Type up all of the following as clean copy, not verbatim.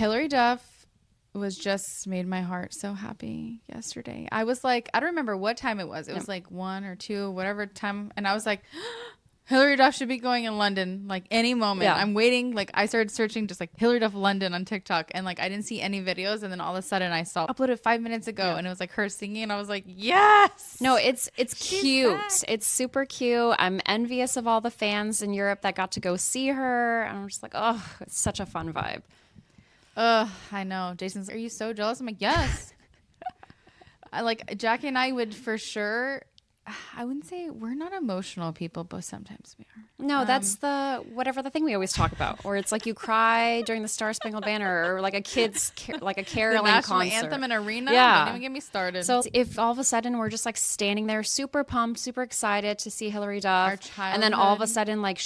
Hilary Duff was just made my heart so happy yesterday. I was like, I don't remember what time it was. It was like 1 or 2, whatever time. And I was like, Hilary Duff should be going in London like any moment. Yeah. I'm waiting. Like I started searching just like Hilary Duff London on TikTok, and like I didn't see any videos, and then all of a sudden I saw uploaded 5 minutes ago, and it was like her singing, and I was like, yes. No, it's She's cute. back. It's super cute. I'm envious of all the fans in Europe that got to go see her. And I'm just like, oh, it's such a fun vibe. I know. Jason's, are you so jealous? I'm like, yes. I like Jackie and I would for sure. I wouldn't say we're not emotional people, but sometimes we are. No, that's the thing we always talk about, where it's like you cry during the Star Spangled Banner or like a The caroling national concert. anthem in arena. Yeah. Don't even get me started. So if all of a sudden we're just like standing there super pumped, super excited to see Hilary Duff, and then all of a sudden like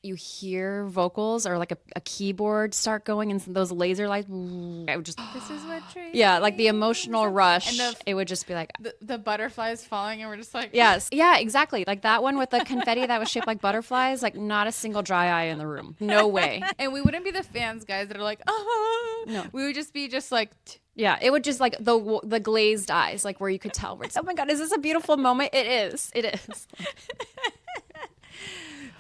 you hear vocals or like a keyboard start going and those laser lights, I would just this is what trees. yeah, like the emotional rush. And It would just be like the butterflies falling, and we're just like, yes, yeah, exactly. Like that one with the confetti that was shaped like butterflies, like not a single dry eye in the room. No way. And we wouldn't be the fans, guys, that are like, oh, No. We would just be just like, Yeah, it would just like the glazed eyes, like where you could tell where it's, oh my God, is this a beautiful moment? It is. It is.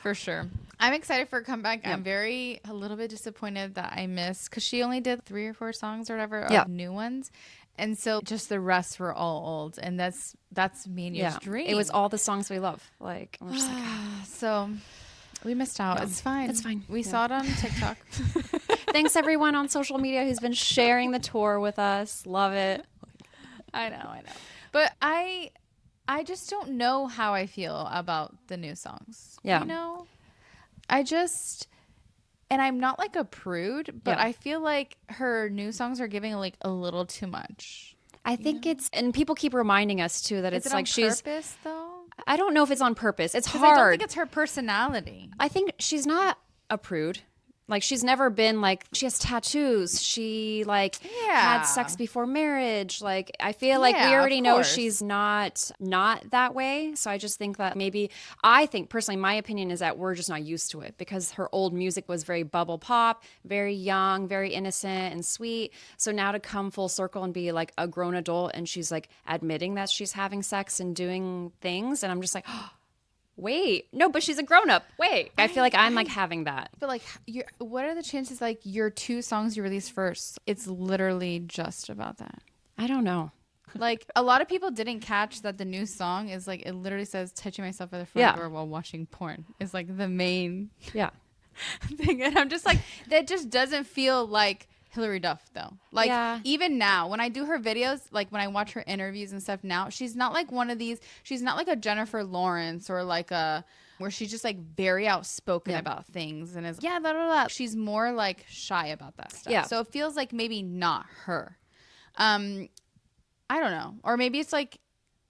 for sure. I'm excited for her comeback. Yeah. I'm a little bit disappointed that I missed, because she only did 3 or 4 songs or whatever of new ones. And so just the rest were all old. And that's me and your dream. It was all the songs we love. Like, we're just like, so we missed out. It's fine. It's fine. We saw it on TikTok. thanks everyone on social media who's been sharing the tour with us. Love it. I know. But I just don't know how I feel about the new songs. Yeah. You know? And I'm not like a prude, but I feel like her new songs are giving like a little too much. I think and people keep reminding us too that it's like she's. Is it on purpose though? I don't know if it's on purpose. It's hard. I don't think it's her personality. I think she's not a prude. Like she's never been like, she has tattoos. She like had sex before marriage. Like I feel like we already know she's not that way. So I just think that I think personally, my opinion is that we're just not used to it, because her old music was very bubble pop, very young, very innocent and sweet. So now to come full circle and be like a grown adult, and she's like admitting that she's having sex and doing things. And I'm just like, oh, wait, no, but she's a grown-up. Wait, I feel like I'm like having that. But like, what are the chances like your 2 songs you released first, it's literally just about that? I don't know. Like a lot of people didn't catch that the new song is like, it literally says touching myself at the front door while watching porn. It's like the main thing. And I'm just like, that just doesn't feel like Hilary Duff though. Like even now when I do her videos, like when I watch her interviews and stuff now, she's not like one of these, she's not like a Jennifer Lawrence or like where she's just like very outspoken about things and is blah, blah, blah. She's more like shy about that stuff. Yeah. So it feels like maybe not her. I don't know. Or maybe it's like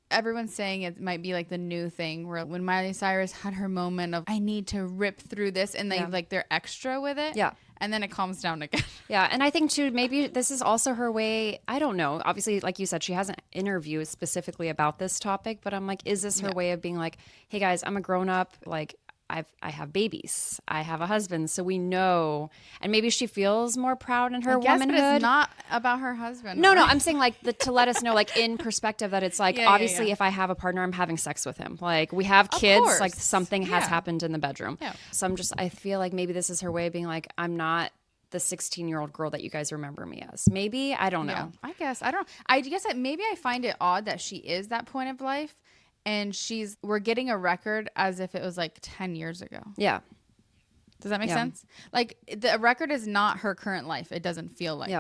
everyone's saying it might be like the new thing where when Miley Cyrus had her moment of I need to rip through this, and they like they're extra with it. Yeah. And then it calms down again. Yeah. And I think too, maybe this is also her way. I don't know. Obviously, like you said, she hasn't interviewed specifically about this topic, but I'm like, is this her way of being like, hey guys, I'm a grown up. Like I have babies. I have a husband. So we know. And maybe she feels more proud in her womanhood. But it's not about her husband. No, I'm saying like to let us know, like in perspective, that it's like, obviously if I have a partner, I'm having sex with him. Like we have kids, like something has happened in the bedroom. Yeah. So I feel like maybe this is her way of being like, I'm not the 16-year-old girl that you guys remember me as. Maybe, I don't know. I guess that maybe I find it odd that she is that point of life. And we're getting a record as if it was like 10 years ago. Yeah. Does that make sense? Like the record is not her current life. It doesn't feel like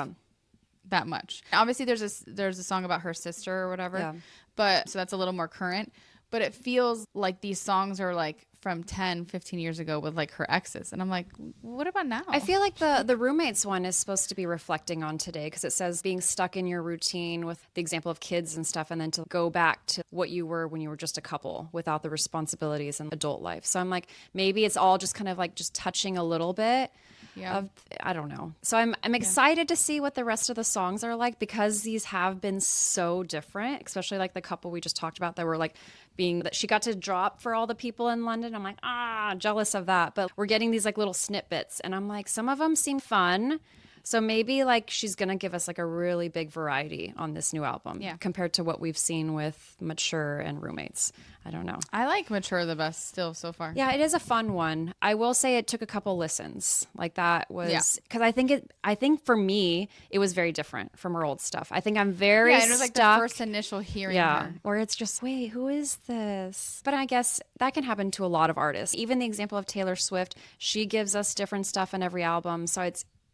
that much. Obviously there's a song about her sister or whatever. Yeah. But so that's a little more current. But it feels like these songs are like from 10, 15 years ago with like her exes. And I'm like, what about now? I feel like the roommates one is supposed to be reflecting on today, because it says being stuck in your routine with the example of kids and stuff, and then to go back to what you were when you were just a couple without the responsibilities and adult life. So I'm like, maybe it's all just kind of like just touching a little bit. Yeah. I don't know. So I'm excited to see what the rest of the songs are like, because these have been so different, especially like the couple we just talked about that were like being that she got to drop for all the people in London. I'm like, jealous of that. But we're getting these like little snippets, and I'm like, some of them seem fun. So maybe like she's going to give us like a really big variety on this new album compared to what we've seen with Mature and Roommates. I don't know. I like Mature the best still so far. Yeah, it is a fun one. I will say it took a couple listens. Like that was because I think for me it was very different from her old stuff. I think I'm very it was like the first initial hearing her. Where it's just, wait, who is this? But I guess that can happen to a lot of artists. Even the example of Taylor Swift, she gives us different stuff in every album. So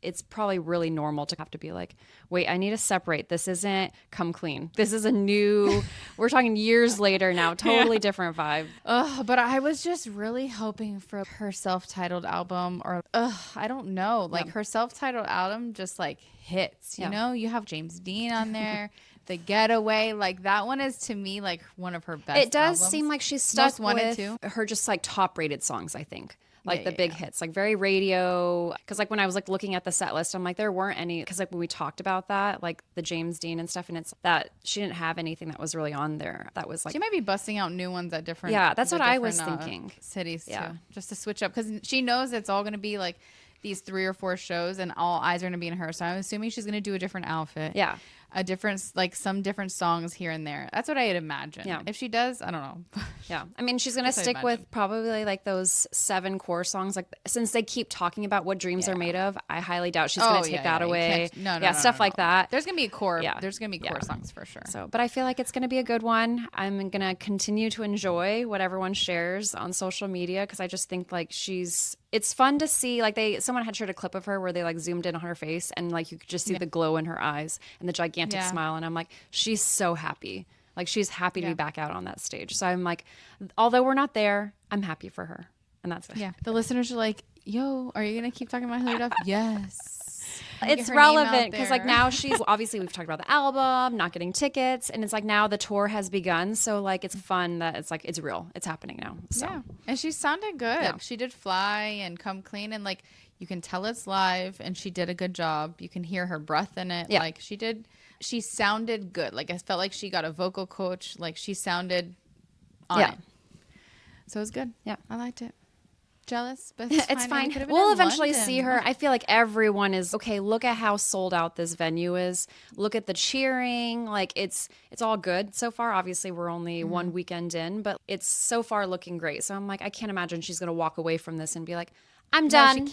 it's probably really normal to have to be like, wait, I need to separate. This isn't Come Clean. This is a new, we're talking years later now, totally different vibe. But I was just really hoping for her self-titled album or, I don't know, like her self-titled album just like hits, you know? You have James Dean on there. The Getaway, like that one is to me like one of her best It does albums. seem like she's stuck with her just like top rated songs, I think. Like the big hits, like very radio. Because like when I was like looking at the set list, I'm like, there weren't any. Because like when we talked about that, like the James Dean and stuff, and it's that she didn't have anything that was really on there. That was like she might be busting out new ones at different. Yeah, that's what I was thinking. Cities too, just to switch up because she knows it's all going to be like these 3 or 4 shows, and all eyes are going to be in her. So I'm assuming she's going to do a different outfit. Yeah. A different, like some different songs here and there. That's what I'd imagine. Yeah. If she does, I don't know. Yeah. I mean, she's going to stick with probably like those 7 core songs. Like since they keep talking about what dreams are made of, I highly doubt she's going to take that away. Stuff like that. There's going to be a core. Yeah. There's going to be core songs for sure. So, but I feel like it's going to be a good one. I'm going to continue to enjoy what everyone shares on social media because I just think like it's fun to see like someone had shared a clip of her where they like zoomed in on her face and like you could just see the glow in her eyes and the gigantic smile, and I'm like, she's so happy. Like she's happy to be back out on that stage. So I'm like, although we're not there, I'm happy for her. And that's it. Yeah. The listeners are like, yo, are you going to keep talking about Hilary Duff? Yes. It's relevant because like now she's obviously we've talked about the album, not getting tickets, and it's like now the tour has begun. So like it's fun that it's like it's real. It's happening now. So. Yeah. And she sounded good. Yeah. She did Fly and Come Clean, and like you can tell it's live, and she did a good job. You can hear her breath in it. Yeah. Like she sounded good. Like I felt like she got a vocal coach. Like she sounded on it. So it was good. Yeah. I liked it. Jealous, but it's fine. We'll eventually see her. I feel like everyone is okay. Look at how sold out this venue is. Look at the cheering. Like it's all good so far. Obviously, we're only 1 weekend in, but it's so far looking great. So I'm like, I can't imagine she's gonna walk away from this and be like, I'm done.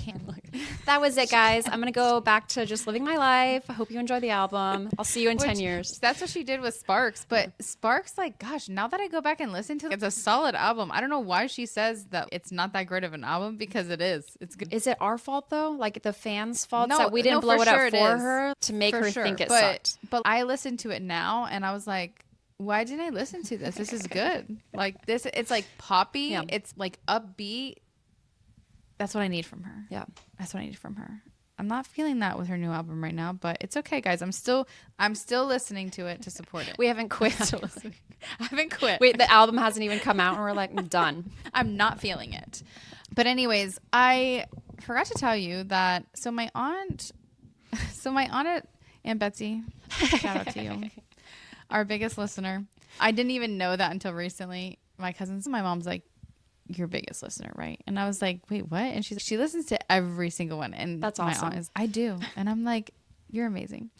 That was it, guys. I'm going to go back to just living my life. I hope you enjoy the album. I'll see you in 10 years. That's what she did with Sparks. But Sparks, like, gosh, now that I go back and listen to it, it's a solid album. I don't know why she says that it's not that great of an album because it is. It's good. Is it our fault, though? Like the fans' fault that we didn't blow it up for her to make her think it sucked? But I listened to it now and I was like, why didn't I listen to this? This is good. Like this, it's like poppy. Yeah. It's like upbeat. That's what I need from her. Yeah. That's what I need from her. I'm not feeling that with her new album right now, but it's okay, guys. I'm still listening to it to support it. We haven't quit. I haven't quit. Wait, the album hasn't even come out and we're like, I'm done. I'm not feeling it. But anyways, I forgot to tell you that my aunt Aunt Betsy, shout out to you, our biggest listener. I didn't even know that until recently. My cousins and my mom's like, your biggest listener, right? And I was like, wait, what? And she listens to every single one. And that's awesome. My aunt is, I do. And I'm like, you're amazing.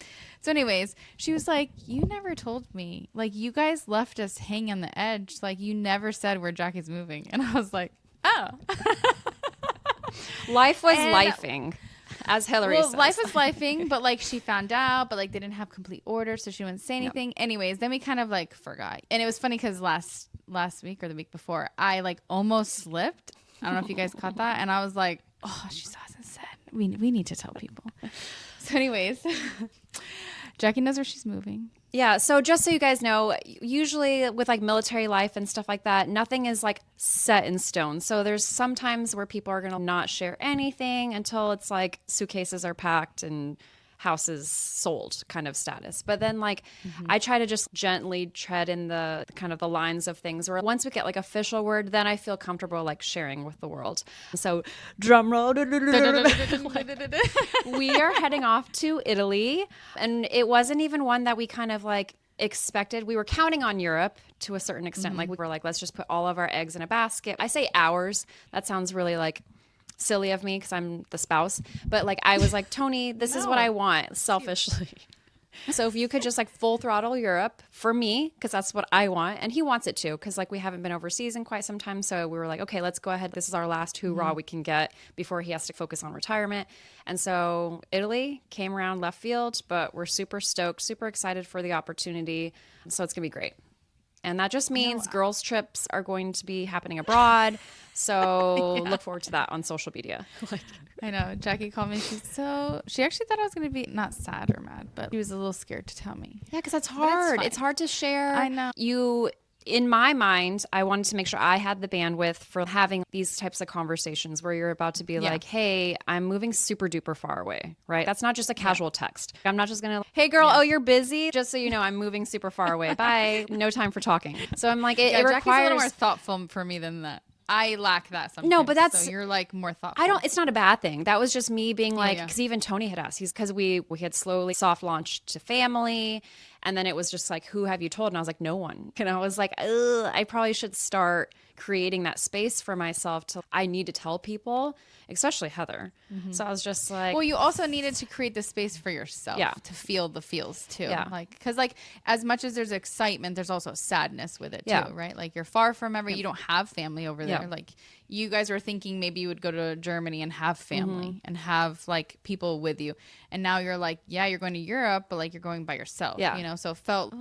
So anyways, she was like, you never told me. Like, you guys left us hanging on the edge. Like, you never said where Jackie's moving. And I was like, oh. Life was lifing. As Hilary says. Life was lifing, but like she found out, but like they didn't have complete order, so she wouldn't say anything. Yep. Anyways, then we kind of like forgot. And it was funny because last week or the week before, I like almost slipped. I don't know if you guys caught that. And I was like, oh, she still hasn't said. We need to tell people. So anyways, Jackie knows where she's moving. Yeah, so just so you guys know, usually with like military life and stuff like that, nothing is like set in stone. So there's some times where people are going to not share anything until it's like suitcases are packed and houses sold kind of status. But then like I try to just gently tread in the kind of the lines of things where once we get like official word, then I feel comfortable like sharing with the world. So drum roll. We are heading off to Italy, and it wasn't even one that we kind of like expected. We were counting on Europe to a certain extent. Like we were like, let's just put all of our eggs in a basket. I say ours. That sounds really like silly of me because I'm the spouse. But like, I was like, Tony, this is what I want selfishly. So if you could just like full throttle Europe for me, because that's what I want. And he wants it too, because like we haven't been overseas in quite some time. So we were like, okay, let's go ahead. This is our last hoorah we can get before he has to focus on retirement. And so Italy came around left field, but we're super stoked, super excited for the opportunity. So it's going to be great. And that just means girls' trips are going to be happening abroad. So look forward to that on social media. I know. Jackie called me. She actually thought I was going to be not sad or mad, but she was a little scared to tell me. Yeah, because that's hard. It's hard to share. I know. In my mind, I wanted to make sure I had the bandwidth for having these types of conversations where you're about to be like, hey, I'm moving super duper far away, right? That's not just a casual text. I'm not just going to, hey girl, oh, you're busy? Just so you know, I'm moving super far away. Bye. No time for talking. So I'm like, it requires... Jackie's a little more thoughtful for me than that. I lack that sometimes. No, but that's... So you're like more thoughtful. It's not a bad thing. That was just me being like, because even Tony had asked, because we had slowly soft launched to family. And then it was just like, who have you told? And I was like, no one. And I was like, I probably should start creating that space for myself I need to tell people, especially Heather. Mm-hmm. So I was just like... Well, you also needed to create the space for yourself to feel the feels too. Yeah. Like, because like as much as there's excitement, there's also sadness with it too, right? Like you're far from you don't have family over there. Like you guys were thinking maybe you would go to Germany and have family and have like people with you. And now you're like, you're going to Europe, but like you're going by yourself, you know? So it felt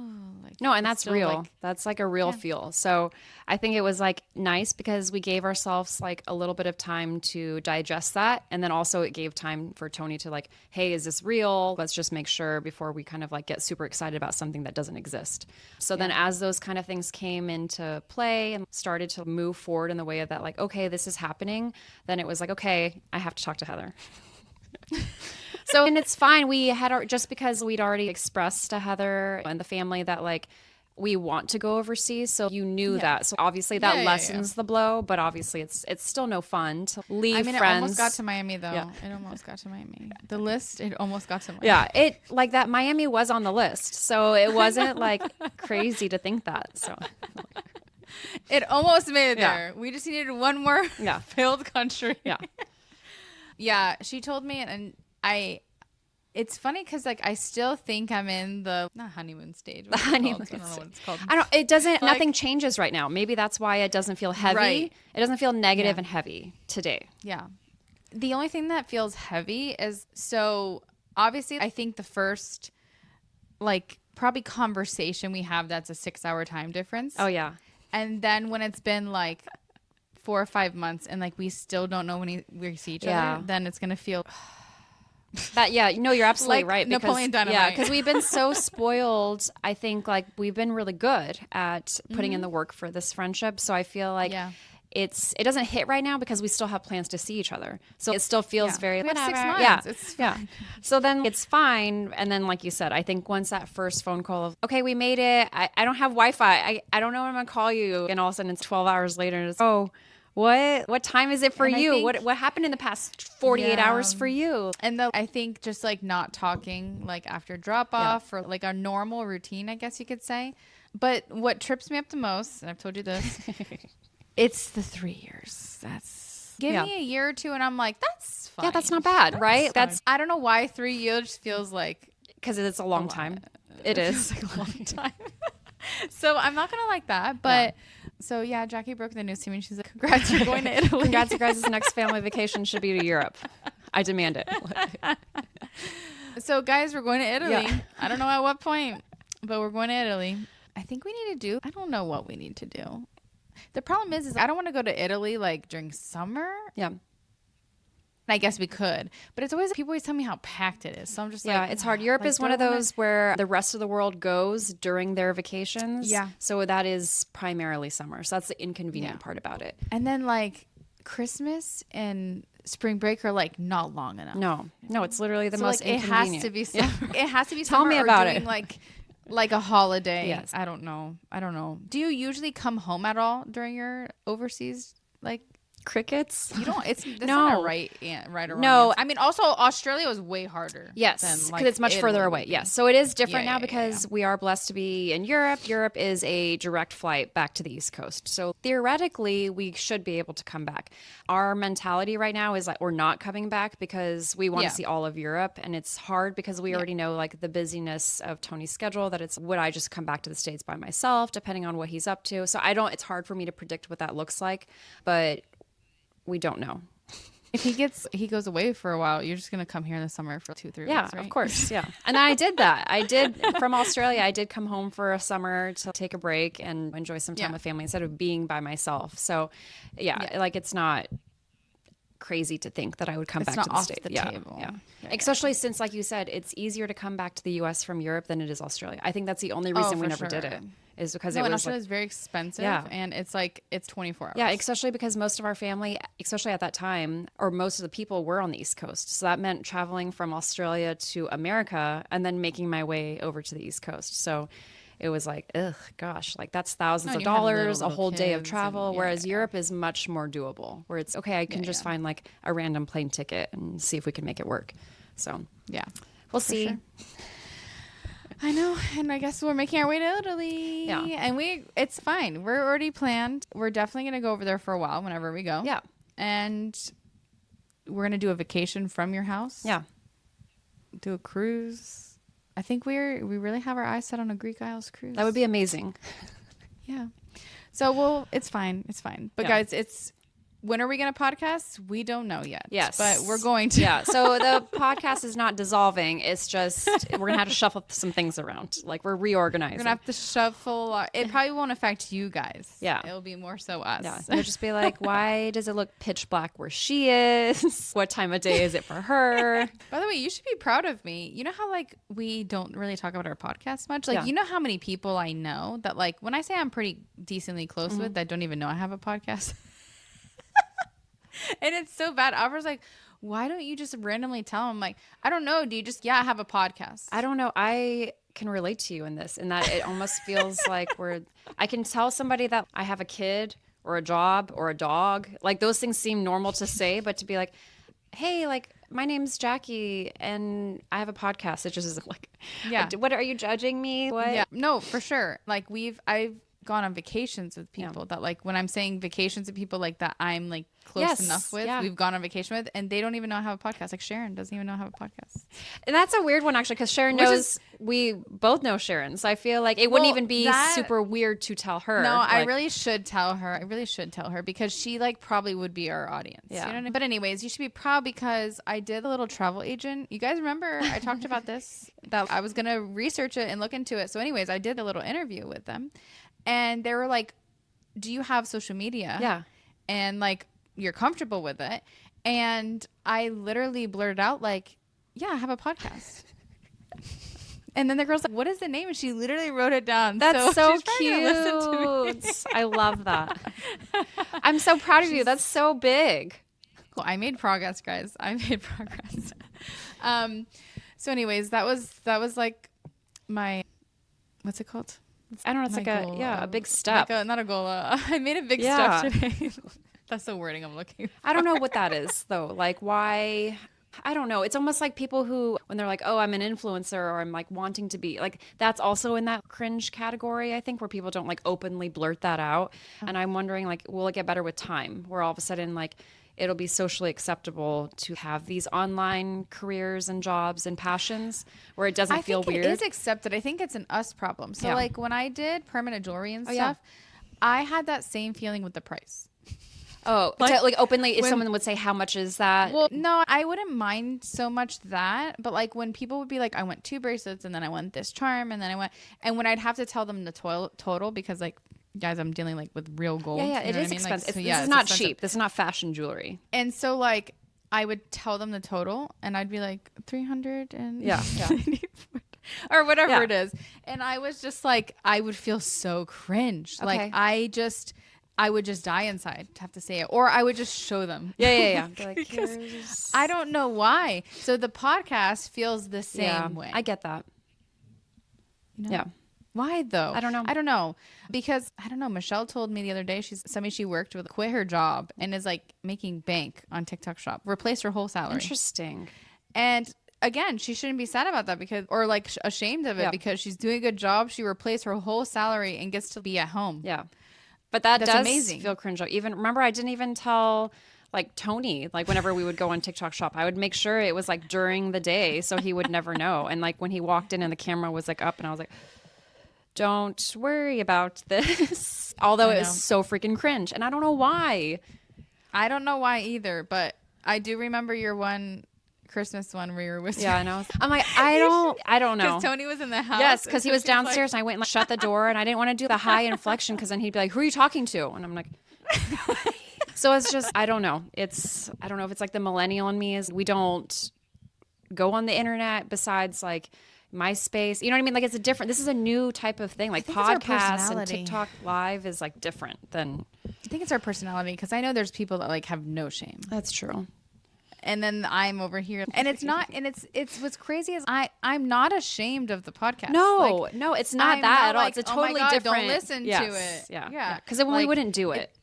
no, and that's real. That's like a real feel. So I think it was like nice because we gave ourselves like a little bit of time to digest that. And then also it gave time for Tony to like, hey, is this real? Let's just make sure before we kind of like get super excited about something that doesn't exist. So then as those kind of things came into play and started to move forward in the way of that, like, okay, this is happening, then it was like, okay, I have to talk to Heather. So, and it's fine. We had just because we'd already expressed to Heather and the family that like we want to go overseas. So you knew that. So obviously that lessens the blow, but obviously it's still no fun to leave friends. It almost got to Miami though. Yeah. It almost got to Miami. The list, it almost got to Miami. Yeah. It like that Miami was on the list. So it wasn't like crazy to think that. So it almost made it there. We just needed one more failed country. Yeah. Yeah. She told me and it's funny because like I still think I'm in the not honeymoon stage. The honeymoon stage. I don't know what it's called. It doesn't. Like, nothing changes right now. Maybe that's why it doesn't feel heavy. Right. It doesn't feel negative and heavy today. Yeah. The only thing that feels heavy is so obviously I think the first like probably conversation we have that's a 6-hour time difference. Oh yeah. And then when it's been like 4 or 5 months and like we still don't know when we see each other, then it's gonna feel. That you're absolutely right. Because, Napoleon Dynamite. Yeah, because we've been so spoiled. I think like we've been really good at putting in the work for this friendship. So I feel like it doesn't hit right now because we still have plans to see each other. So it still feels very whatever. 6 months. Yeah, it's fine. So then it's fine. And then like you said, I think once that first phone call of okay, we made it. I don't have Wi-Fi. I don't know when I'm gonna call you. And all of a sudden it's 12 hours later and it's What time is it for you? What happened in the past 48 hours for you? And I think just like not talking like after drop off or like our normal routine, I guess you could say. But what trips me up the most, and I've told you this, it's the 3 years. Give me a year or two and I'm like, that's fine. Yeah, that's not bad, right? I don't know why 3 years feels like. Because it's a long time. It is like a long time. So I'm not going to like that. But so yeah, Jackie broke the news to me and she's like, congrats, you're going to Italy. Congrats, you guys' next family vacation should be to Europe. I demand it. So guys, we're going to Italy. Yeah. I don't know at what point, but we're going to Italy. I think we need to do, I don't know what we need to do. The problem is I don't want to go to Italy like during summer. Yeah. I guess we could, but it's always people always tell me how packed it is. So I'm just like, it's hard. Europe is one of those where the rest of the world goes during their vacations. Yeah. So that is primarily summer. So that's the inconvenient part about it. And then like Christmas and spring break are like not long enough. No, it's literally the most inconvenient. It has to be summer. It has to be Tell summer. me about or doing it. Like a holiday. Yes. I don't know. Do you usually come home at all during your overseas like? Crickets. You don't. That's not a right or wrong. No. Answer. I mean, also Australia was way harder. Yes, because it's much further away. Yes, so it is different now because we are blessed to be in Europe. Europe is a direct flight back to the East Coast. So theoretically, we should be able to come back. Our mentality right now is like we're not coming back because we want to see all of Europe, and it's hard because we already know like the busyness of Tony's schedule. That it's would I just come back to the States by myself, depending on what he's up to. So I don't. It's hard for me to predict what that looks like, but we don't know. If he goes away for a while, you're just going to come here in the summer for 2-3 weeks, right? Yeah, of course. Yeah. And I did that. I did from Australia. I did come home for a summer to take a break and enjoy some time with family instead of being by myself. So like it's not crazy to think that I would come back to the States. Table. Especially since, like you said, it's easier to come back to the U.S. from Europe than it is Australia. I think that's the only reason we never did it. Is because it was Australia is very expensive, and it's 24 hours. Yeah, especially because most of our family, especially at that time, or most of the people were on the East Coast. So that meant traveling from Australia to America and then making my way over to the East Coast. So it was like, ugh, gosh, like that's thousands of dollars, a whole day of travel. Whereas Europe is much more doable, where it's okay, I can just find like a random plane ticket and see if we can make it work. So we'll see. Sure. I know, and I guess we're making our way to Italy. Yeah, and it's fine. We're already planned. We're definitely gonna go over there for a while whenever we go. Yeah, and we're gonna do a vacation from your house. Yeah, do a cruise. I think we really have our eyes set on a Greek Isles cruise. That would be amazing. Yeah. So it's fine. It's fine. But guys, when are we going to podcast? We don't know yet. Yes. But we're going to. Yeah. So the podcast is not dissolving. It's just we're going to have to shuffle some things around. Like we're reorganizing. We're going to have to shuffle. It probably won't affect you guys. Yeah. It'll be more so us. Yeah. It'll just be like, why does it look pitch black where she is? What time of day is it for her? By the way, you should be proud of me. You know how like we don't really talk about our podcast much? Like you know how many people I know that like when I say I'm pretty decently close with that don't even know I have a podcast? And it's so bad. Alva's like, why don't you just randomly tell him? Like, I don't know. Do you just, I have a podcast? I don't know. I can relate to you in this, in that it almost feels like I can tell somebody that I have a kid or a job or a dog. Like those things seem normal to say, but to be like, hey, like my name's Jackie and I have a podcast. It just isn't like, what are you judging me? What? Yeah, no, for sure. Like I've gone on vacations with people that like when I'm saying vacations with people like that I'm like close enough with, we've gone on vacation with, and they don't even know I have a podcast. Like Sharon doesn't even know I have a podcast. And that's a weird one actually, because Sharon knows, we both know Sharon, so I feel like it wouldn't even be super weird to tell her. No, like, I really should tell her because she like probably would be our audience. Yeah. You know what I mean? But anyways, you should be proud because I did a little travel agent. You guys remember I talked about this, that I was gonna research it and look into it. So anyways, I did a little interview with them. And they were like, do you have social media? Yeah. And like, you're comfortable with it. And I literally blurted out like, yeah, I have a podcast. And then the girl's like, what is the name? And she literally wrote it down. That's so cute. I love that. I'm so proud of you. That's so big. Cool. I made progress, guys. I made progress. So anyways, that was like my, what's it called? I don't know. It's like a big step. Not a goal. I made a big step today. That's the wording I'm looking for. I don't know what that is though. Like why? I don't know. It's almost like people who, when they're like, oh, I'm an influencer or I'm like wanting to be like, that's also in that cringe category, I think, where people don't like openly blurt that out. And I'm wondering like, will it get better with time where all of a sudden like, it'll be socially acceptable to have these online careers and jobs and passions where it doesn't feel weird. It is accepted. I think it's an us problem. So like when I did permanent jewelry and stuff, I had that same feeling with the price. Oh, like openly, if someone would say, how much is that? Well, no, I wouldn't mind so much that. But like when people would be like, I want 2 bracelets and then I want this charm and then I want, and when I'd have to tell them the total because like, guys, I'm dealing like with real gold. Yeah, it is expensive. Like, this is not cheap. This is not fashion jewelry. And so like I would tell them the total and I'd be like 300 and or whatever it is. And I was just like, I would feel so cringe. Okay. Like I would just die inside to have to say it, or I would just show them. Yeah. Like, I don't know why. So the podcast feels the same way. I get that. You know? Yeah. Why though? I don't know. I don't know. Because I don't know. Michelle told me the other day somebody she worked with quit her job and is like making bank on TikTok Shop. Replaced her whole salary. Interesting. And again, she shouldn't be sad about that or like ashamed of it because she's doing a good job. She replaced her whole salary and gets to be at home. Yeah. But that's does amazing. Feel cringe. Even remember, I didn't even tell like Tony, like whenever we would go on TikTok Shop, I would make sure it was like during the day so he would never know. And like when he walked in and the camera was like up and I was like, don't worry about this. Although it was so freaking cringe. And I don't know why. I don't know why either. But I do remember your one Christmas one where you were whispering. Yeah, I know. I'm like, I don't know. Because Tony was in the house. Yes, because he was downstairs and I went and shut the door and I didn't want to do the high inflection because then he'd be like, who are you talking to? And I'm like, so it's just, I don't know. I don't know if it's like the millennial in me is we don't go on the internet besides like MySpace. You know what I mean? Like this is a new type of thing. Like podcasts and TikTok live is like different than. I think it's our personality because I know there's people that like have no shame. That's true. And then I'm over here and it's not, and it's what's crazy is I'm not ashamed of the podcast. No, it's not that at all. Like, it's a totally different. Don't listen to it. Yeah. Because then we wouldn't do it.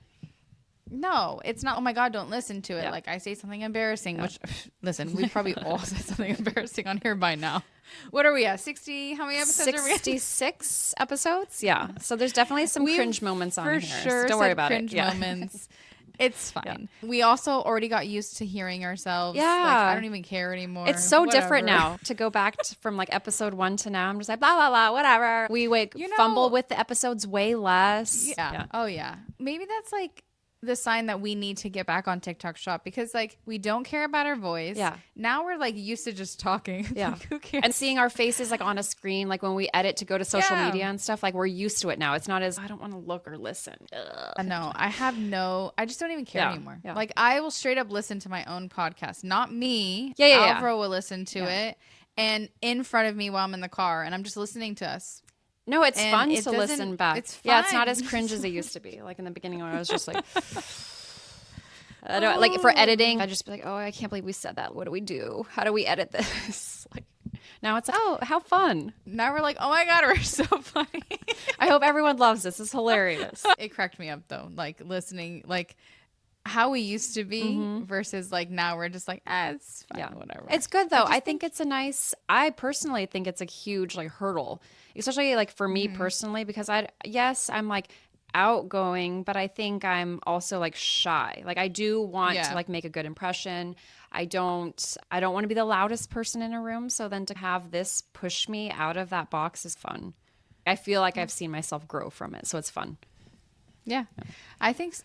No, it's not. Oh my God, don't listen to it. Yeah. Like I say something embarrassing, which listen, we probably all said something embarrassing on here by now. What are we at? 60? How many episodes are we at? 66 episodes. Yeah. So there's definitely some cringe moments on here. For sure. So don't worry about cringe moments. It's fine. Yeah. We also already got used to hearing ourselves. Yeah. Like, I don't even care anymore. It's so different now to go back from like episode 1 to now. I'm just like, blah, blah, blah, whatever. We fumble with the episodes way less. Yeah. Oh, yeah. Maybe that's like the sign that we need to get back on TikTok Shop because like we don't care about our voice. Yeah. Now we're like used to just talking. Yeah. Like, who cares? And seeing our faces like on a screen, like when we edit to go to social media and stuff, like we're used to it now. It's not as I don't want to look or listen. No, I just don't even care anymore. Yeah. Like I will straight up listen to my own podcast. Not me. Alvaro will listen to it and in front of me while I'm in the car and I'm just listening to us. No, it's fun to listen back. It's fun. Yeah, it's not as cringe as it used to be. Like in the beginning when I was just like, like for editing, I'd just be like, oh, I can't believe we said that. What do we do? How do we edit this? Like now it's like, oh, how fun. Now we're like, oh my God, we're so funny. I hope everyone loves this. It's hilarious. It cracked me up though. Like listening, like how we used to be versus like now we're just like, it's fine, whatever. It's good though. I personally think it's a huge like hurdle, especially like for me personally, because I'm like outgoing, but I think I'm also like shy. Like I do want to like make a good impression. I don't want to be the loudest person in a room. So then to have this push me out of that box is fun. I feel like I've seen myself grow from it. So it's fun. Yeah. I think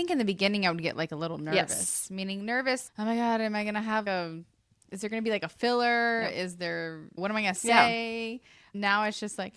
in the beginning I would get like a little nervous. Yes. Meaning nervous. Oh my God, am I going to have is there going to be like a filler? Yep. What am I going to say? Yeah. Now it's just like,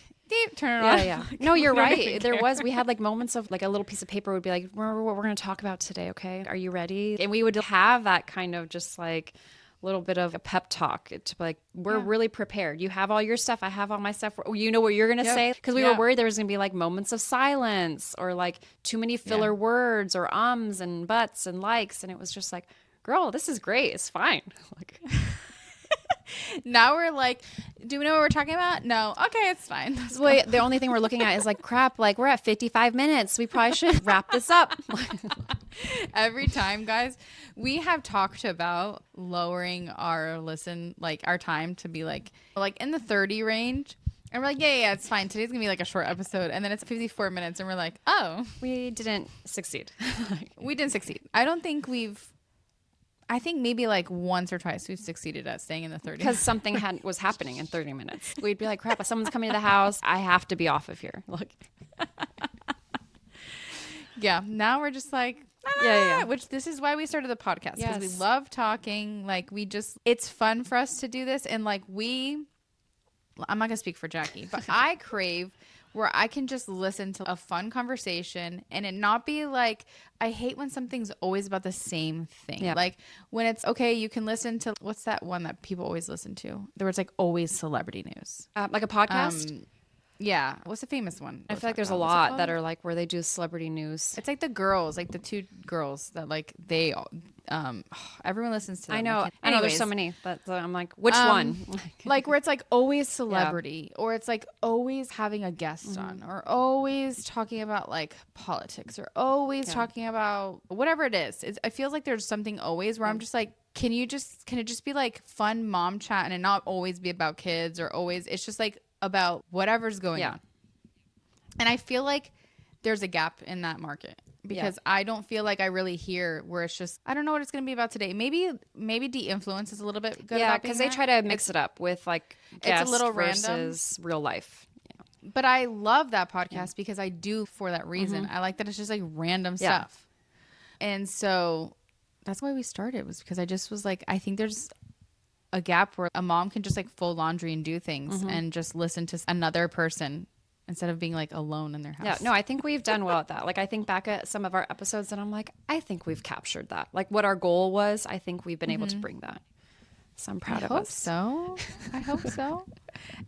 turn it on. Yeah. No, you're right. We had like moments of like a little piece of paper would be like, remember what we're going to talk about today. Okay. Are you ready? And we would have that kind of just like little bit of a pep talk to be like, we're really prepared. You have all your stuff. I have all my stuff. You know what you're going to say? Because we were worried there was going to be like moments of silence or like too many filler words or ums and buts and likes. And it was just like, girl, this is great. It's fine. Like, now we're like, do we know what we're talking about? No. Okay, it's fine. The only thing we're looking at is like, crap, like we're at 55 minutes. We probably should wrap this up. Every time, guys, we have talked about lowering our our time to be like in the 30 range. And we're like, yeah, it's fine. Today's going to be like a short episode. And then it's 54 minutes. And we're like, oh. We didn't succeed. We didn't succeed. I think maybe like once or twice we've succeeded at staying in the 30. Because something was happening in 30 minutes. We'd be like, crap, someone's coming to the house. I have to be off of here. Look. Yeah. Now we're just like, which this is why we started the podcast. Because we love talking. Like it's fun for us to do this. And like I'm not going to speak for Jackie, but I crave where I can just listen to a fun conversation and it not be like, I hate when something's always about the same thing. Yeah. Like when it's okay, you can listen to, what's that one that people always listen to? Where it's like always celebrity news. Like a podcast? Yeah. What's the famous one? I feel like there's a lot that are like where they do celebrity news. It's like the girls, like the two girls that like they, everyone listens to them. I know there's so many, but I'm like, which one? Like where it's like always celebrity, or it's like always having a guest on, or always talking about like politics, or always talking about whatever it is. I feels like there's something always where I'm just like, can it just be like fun mom chat and it not always be about kids, or always, it's just like about whatever's going on. And I feel like there's a gap in that market because I don't feel like I really hear where it's just, I don't know what it's going to be about today. Maybe De-Influence is a little bit good. Yeah, because they try to mix it up with like guest it's a little versus real life. Yeah. But I love that podcast because I do for that reason. I like that it's just like random stuff. And so that's why we started, was because I just was like, I think there's a gap where a mom can just like fold laundry and do things and just listen to another person instead of being like alone in their house. Yeah, no, I think we've done well at that. Like I think back at some of our episodes and I'm like, I think we've captured that. Like what our goal was, I think we've been able to bring that. So I'm proud of us. I hope so.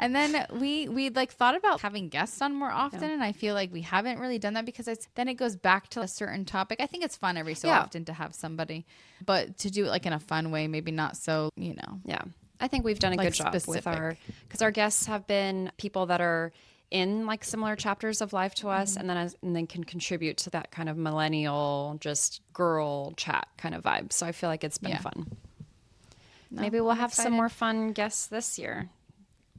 And then we like thought about having guests on more often, and I feel like we haven't really done that because then it goes back to a certain topic. I think it's fun every so often to have somebody, but to do it like in a fun way, maybe not so, Yeah. I think we've done a good job with because our guests have been people that are in like similar chapters of life to us, and then can contribute to that kind of millennial, just girl chat kind of vibe. So I feel like it's been fun. No, maybe we'll have some more fun guests this year.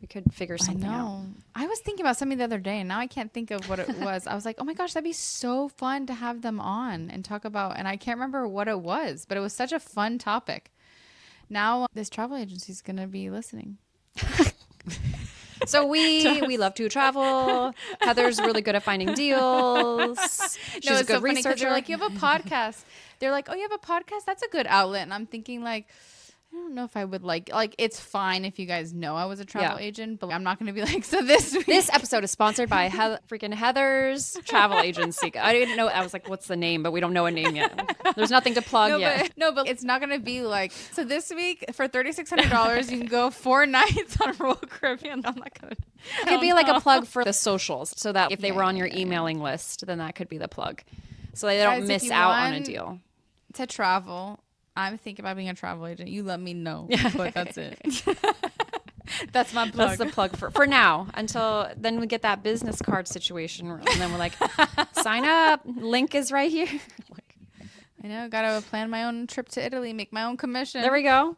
We could figure something out. I was thinking about something the other day, and now I can't think of what it was. I was like, oh my gosh, that'd be so fun to have them on and talk about, and I can't remember what it was, but it was such a fun topic. Now this travel agency is going to be listening. So we love to travel. Heather's really good at finding deals. She's a good researcher. They're like, you have a podcast. They're like, oh, you have a podcast? That's a good outlet. And I'm thinking like, I don't know if I would like it's fine if you guys know I was a travel agent, but I'm not going to be like, so this episode is sponsored by freaking Heather's travel agency. I didn't know. I was like, what's the name? But we don't know a name yet. There's nothing to plug yet. But it's not going to be like, so this week for $3,600, you can go 4 nights on Royal Caribbean. I'm not going to. It could be like a plug for the socials so that if they were on your emailing list, then that could be the plug. So they don't miss out on a deal. To travel. I'm thinking about being a travel agent. You let me know, but that's it. That's my plug. That's the plug for now, until then we get that business card situation, and then we're like, sign up. Link is right here. I know. Got to plan my own trip to Italy, make my own commission. There we go.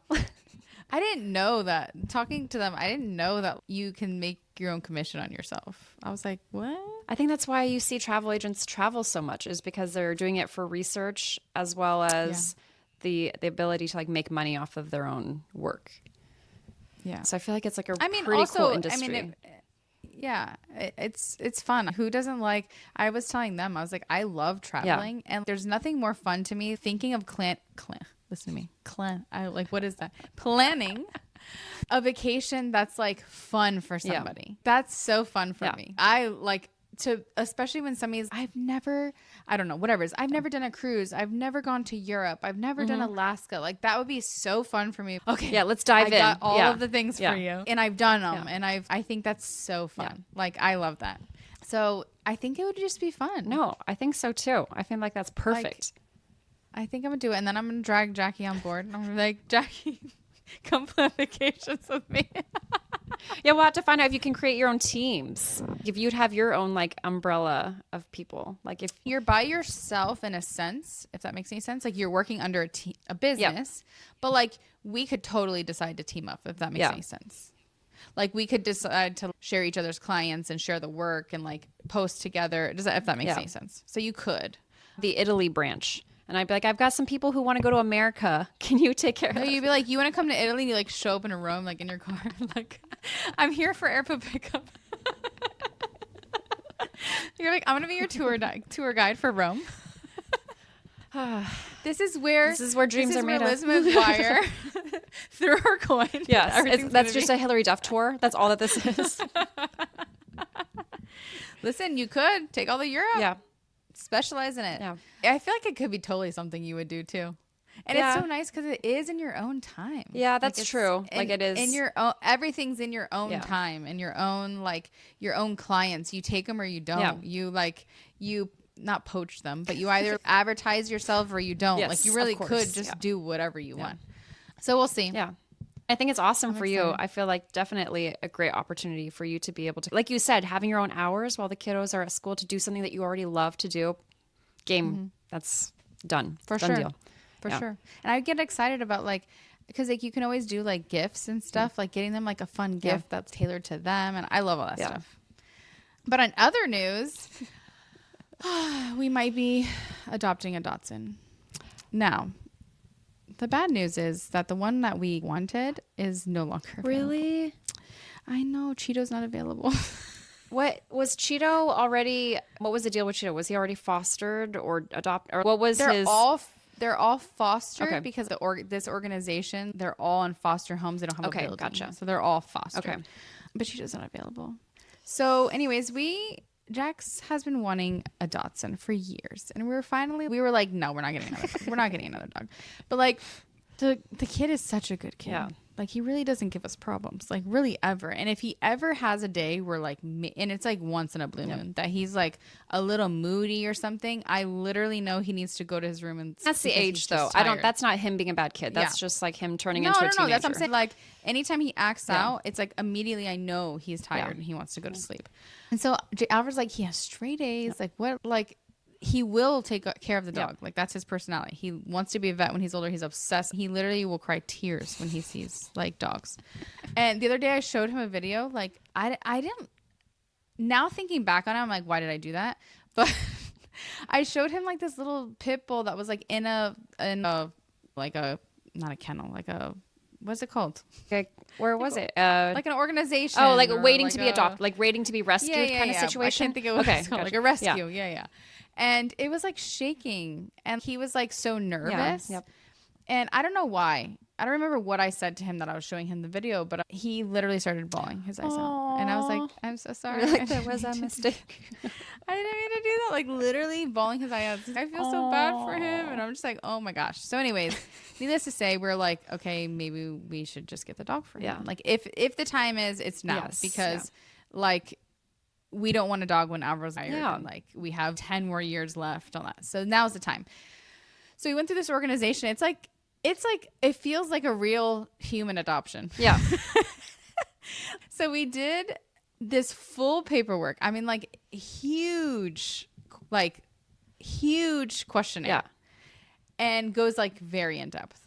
I didn't know that. Talking to them, I didn't know that you can make your own commission on yourself. I was like, what? I think that's why you see travel agents travel so much, is because they're doing it for research as well as the ability to like make money off of their own work. Yeah. So I feel like it's like a pretty cool industry. It's fun. Who doesn't like, I was telling them, I was like, I love traveling and there's nothing more fun to me thinking of listen to me. What is that? Planning a vacation that's like fun for somebody. Yeah. That's so fun for me. I like especially when somebody's, I've never done a cruise. I've never gone to Europe. I've never done Alaska. Like that would be so fun for me. Okay. Yeah. Let's dive in. I got all of the things for you and I've done them and I think that's so fun. Yeah. Like I love that. So I think it would just be fun. No, I think so too. I feel like that's perfect. I think I'm gonna do it. And then I'm gonna drag Jackie on board. And I'm gonna be like, Jackie, come plan vacations with me. Yeah, we'll have to find out if you can create your own teams. If you'd have your own like umbrella of people, like if you're by yourself in a sense, if that makes any sense, like you're working under a business, but like we could totally decide to team up if that makes any sense. Like we could decide to share each other's clients and share the work and like post together. If that makes any sense. So you could. The Italy branch. And I'd be like, I've got some people who want to go to America. Can you take care of it? You'd be like, you want to come to Italy? And you like show up in a Rome, like in your car. Like, I'm here for airport pickup. You're like, I'm going to be your tour guide for Rome. This is where dreams are made of. Liz McGuire threw her coin. Yes, that's just a Hilary Duff tour. That's all that this is. Listen, you could take all the Europe. Yeah. Specialize in it. Yeah. I feel like it could be totally something you would do too. And it's so nice because it is in your own time. Yeah, that's true. Like it is in your own, everything's in your own time and your own, like your own clients. You take them or you don't. You not poach them, but you either advertise yourself or you don't. Yes, like you really could just do whatever you want. So we'll see. Yeah. I think it's awesome for you. I feel like definitely a great opportunity for you to be able to, like you said, having your own hours while the kiddos are at school to do something that you already love to do. That's done. For done sure. Deal. For sure. And I get excited about like, because like you can always do like gifts and stuff, like getting them like a fun gift that's tailored to them. And I love all that stuff. But on other news, we might be adopting a Dachshund. Now, the bad news is that the one that we wanted is no longer available. Really? I know. Cheeto's not available. What was Cheeto already? What was the deal with Cheeto? Was he already fostered or adopted? Or what was his? They're all fostered because this organization, they're all in foster homes. They don't have a building. Gotcha. So they're all fostered. Okay. But Cheeto's not available. So anyways, Jax has been wanting a Dachshund for years. And we were like, no, we're not getting another dog. We're not getting another dog. But like the kid is such a good kid. Yeah. Like he really doesn't give us problems, like really ever. And if he ever has a day where like, and it's like once in a blue moon that he's like a little moody or something, I literally know he needs to go to his room. And that's the age though. That's not him being a bad kid. That's just like him turning into a teenager. No, that's what I'm saying. Like anytime he acts out, it's like immediately I know he's tired and he wants to go to sleep. And so Alfred's like, he has stray days. Like what, like, he will take care of the dog. Like that's his personality. He wants to be a vet when he's older. He's obsessed. He literally will cry tears when he sees like dogs. And the other day I showed him a video. Like I didn't, now thinking back on it, I'm like, why did I do that? But I showed him like this little pit bull that was like in a like a, not a kennel, like a, what's it called? Okay, where was it? Like an organization. Oh, like waiting to be adopted, like waiting to be rescued kind of situation. I can't think of what it's called. Like a rescue. Yeah. And it was like shaking and he was like so nervous. Yeah. Yep. And I don't know why. I don't remember what I said to him that I was showing him the video, but he literally started bawling his eyes out. And I was like, I'm so sorry. Like that was a mistake. I didn't mean to do that. Like literally bawling his eyes out. I feel so bad for him. And I'm just like, oh my gosh. So anyways, needless to say, we're like, okay, maybe we should just get the dog for him. Yeah. Like if the time is, it's now. Yes, because like we don't want a dog when Alvaro's tired. Yeah. And like we have 10 more years left on that. So now's the time. So we went through this organization. It's like it feels like a real human adoption. Yeah. So we did this full paperwork. I mean, like huge questionnaire. Yeah. And goes like very in depth.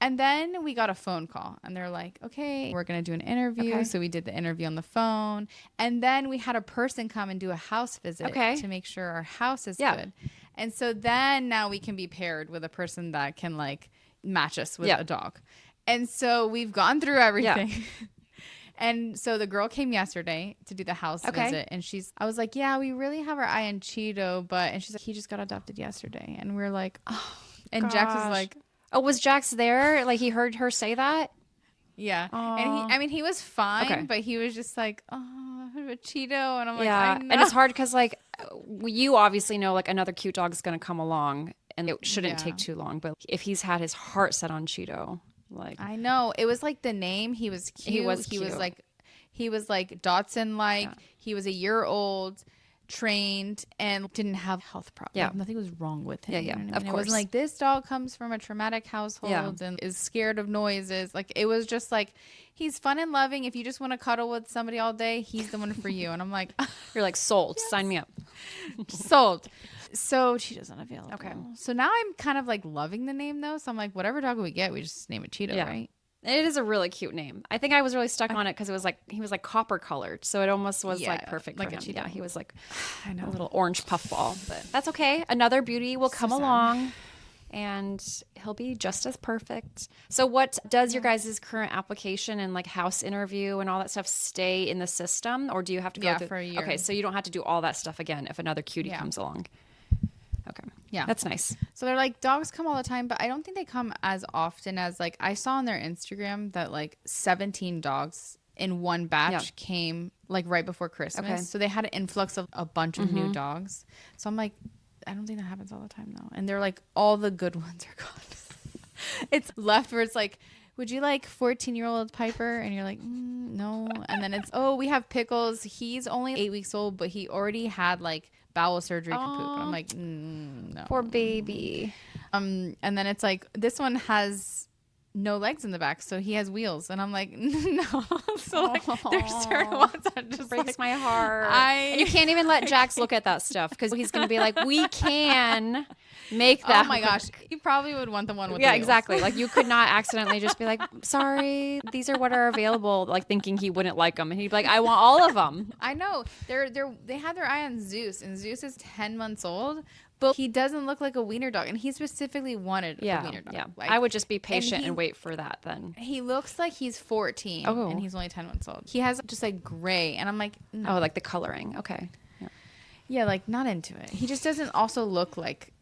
And then we got a phone call and they're like, okay, we're going to do an interview. Okay. So we did the interview on the phone. And then we had a person come and do a house visit to make sure our house is good. And so then now we can be paired with a person that can like match us with a dog. And so we've gone through everything. Yeah. And so the girl came yesterday to do the house visit. And I was like, yeah, we really have our eye on Cheeto. And she's like, he just got adopted yesterday. And we're like, oh, and Jax was like, oh, was Jax there? Like he heard her say that? Yeah. Aww. And he was fine, but he was just like, oh, Cheeto. And I'm like, I know. And it's hard because like you obviously know like another cute dog is going to come along and it shouldn't take too long. But if he's had his heart set on Cheeto, like. I know. It was like the name. He was cute. He was like Dachshund like. Yeah. He was a year old. Trained and didn't have health problems. Yeah. Nothing was wrong with him. Yeah, you know of course. It wasn't like this dog comes from a traumatic household and is scared of noises. Like it was just like he's fun and loving. If you just want to cuddle with somebody all day, he's the one for you. And I'm like, you're like sold. Yes. Sign me up. Sold. So she doesn't available. Okay. So now I'm kind of like loving the name though. So I'm like, whatever dog we get, we just name it Cheeto, right? It is a really cute name. I think I was really stuck on it because it was like he was like copper colored, so it almost was like perfect for him. Yeah, he was like a little orange puffball, but that's okay. Another beauty will come along, and he'll be just as perfect. So, what does your guys' current application and like house interview and all that stuff stay in the system, or do you have to go through for a year? Okay, so you don't have to do all that stuff again if another cutie comes along. Okay. Yeah. That's nice. So they're like, dogs come all the time, but I don't think they come as often as like I saw on their Instagram that like 17 dogs in one batch came like right before Christmas. Okay. So they had an influx of a bunch of new dogs. So I'm like, I don't think that happens all the time though. And they're like, all the good ones are gone. It's left where it's like, would you like 14-year-old Piper? And you're like, no. And then it's, oh, we have Pickles. He's only 8 weeks old, but he already had like bowel surgery for poop. And I'm like, no. Poor baby. And then it's like, this one has no legs in the back, so he has wheels. And I'm like, no. So like, there's certain ones that just breaks my heart. And you can't even let Jax look at that stuff because he's going to be like, we can make that. Oh my gosh. You probably would want the one with the wheels. Exactly. Like you could not accidentally just be like, sorry, these are what are available, like thinking he wouldn't like them. And he'd be like, I want all of them. I know. They had their eye on Zeus, and Zeus is 10 months old. But he doesn't look like a wiener dog, and he specifically wanted a wiener dog. Yeah, like, I would just be patient and wait for that then. He looks like he's 14, and he's only 10 months old. He has just like gray, and I'm like, no. Oh, like the coloring. Okay. Yeah, like not into it. He just doesn't also look like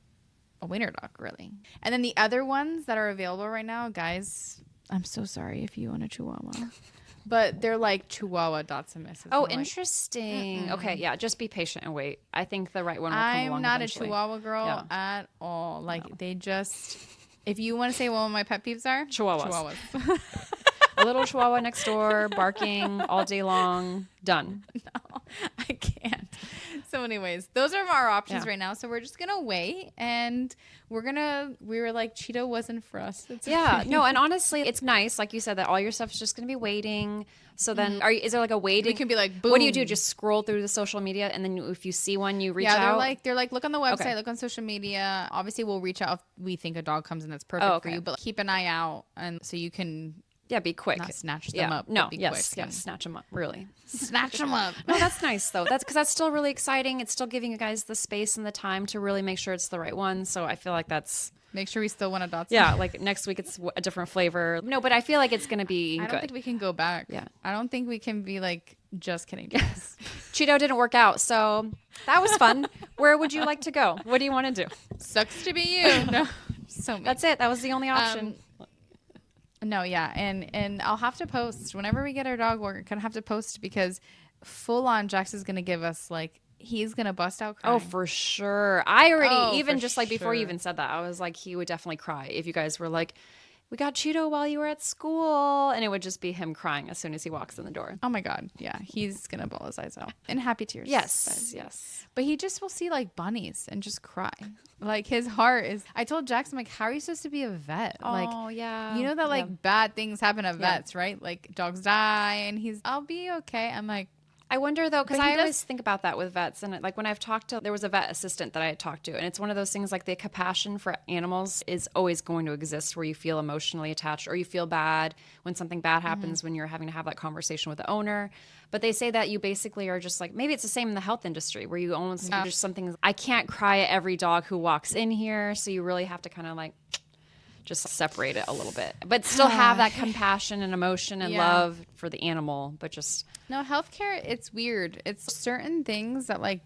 a wiener dog, really. And then the other ones that are available right now, guys, I'm so sorry if you own a Chihuahua. But they're like Chihuahua Dachshund misses. Oh, interesting. Like, okay, yeah, just be patient and wait. I think the right one will come along I'm not eventually. a Chihuahua girl at all. Like, they just... If you want to say what my pet peeves are... Chihuahuas. A little Chihuahua next door, barking all day long. Done. No, I can't. So anyways, those are our options right now. So we're just going to wait, and we were like, Cheeto wasn't for us. It's okay. No, and honestly, it's nice, like you said, that all your stuff is just going to be waiting. So then, is there like a waiting? We can be like, boom. What do you do? Just scroll through the social media, and then if you see one, you reach out? They're like, look on the website, look on social media. Obviously, we'll reach out if we think a dog comes in that's perfect for you, but keep an eye out, and so you can... Yeah, be quick. Not snatch them up. No, be yes, quick. yes, snatch them up, really. Snatch them up. No, that's nice, though. That's still really exciting. It's still giving you guys the space and the time to really make sure it's the right one. So I feel like that's... Make sure we still want a Dachshund. Yeah, like next week it's a different flavor. No, but I feel like it's going to be I don't think we can go back. Yeah. I don't think we can be like, just kidding. Yes. Cheeto didn't work out, so that was fun. Where would you like to go? What do you want to do? Sucks to be you. No. So mean. That's it. That was the only option. No, yeah, and I'll have to post whenever we get our dog. We're gonna have to post because full on Jax is gonna give us like he's gonna bust out crying. Oh, for sure. I already even just like before you even said that, I was like he would definitely cry if you guys were like, we got Cheeto while you were at school, and it would just be him crying as soon as he walks in the door. Oh my god, yeah, he's gonna bawl his eyes out and happy tears. Yes. But he just will see like bunnies and just cry. Like his heart is. I told Jackson, like, how are you supposed to be a vet? Oh yeah, you know that like bad things happen at vets, right? Like dogs die, and I'll be okay. I'm like. I wonder though, because I always think about that with vets, and like when I've talked to, there was a vet assistant that I had talked to, and it's one of those things like the compassion for animals is always going to exist where you feel emotionally attached or you feel bad when something bad happens when you're having to have that conversation with the owner. But they say that you basically are just like, maybe it's the same in the health industry where you almost just something, I can't cry at every dog who walks in here, so you really have to kind of like just separate it a little bit, but still have that compassion and emotion and love for the animal, but just... No, healthcare, it's weird. It's certain things that like,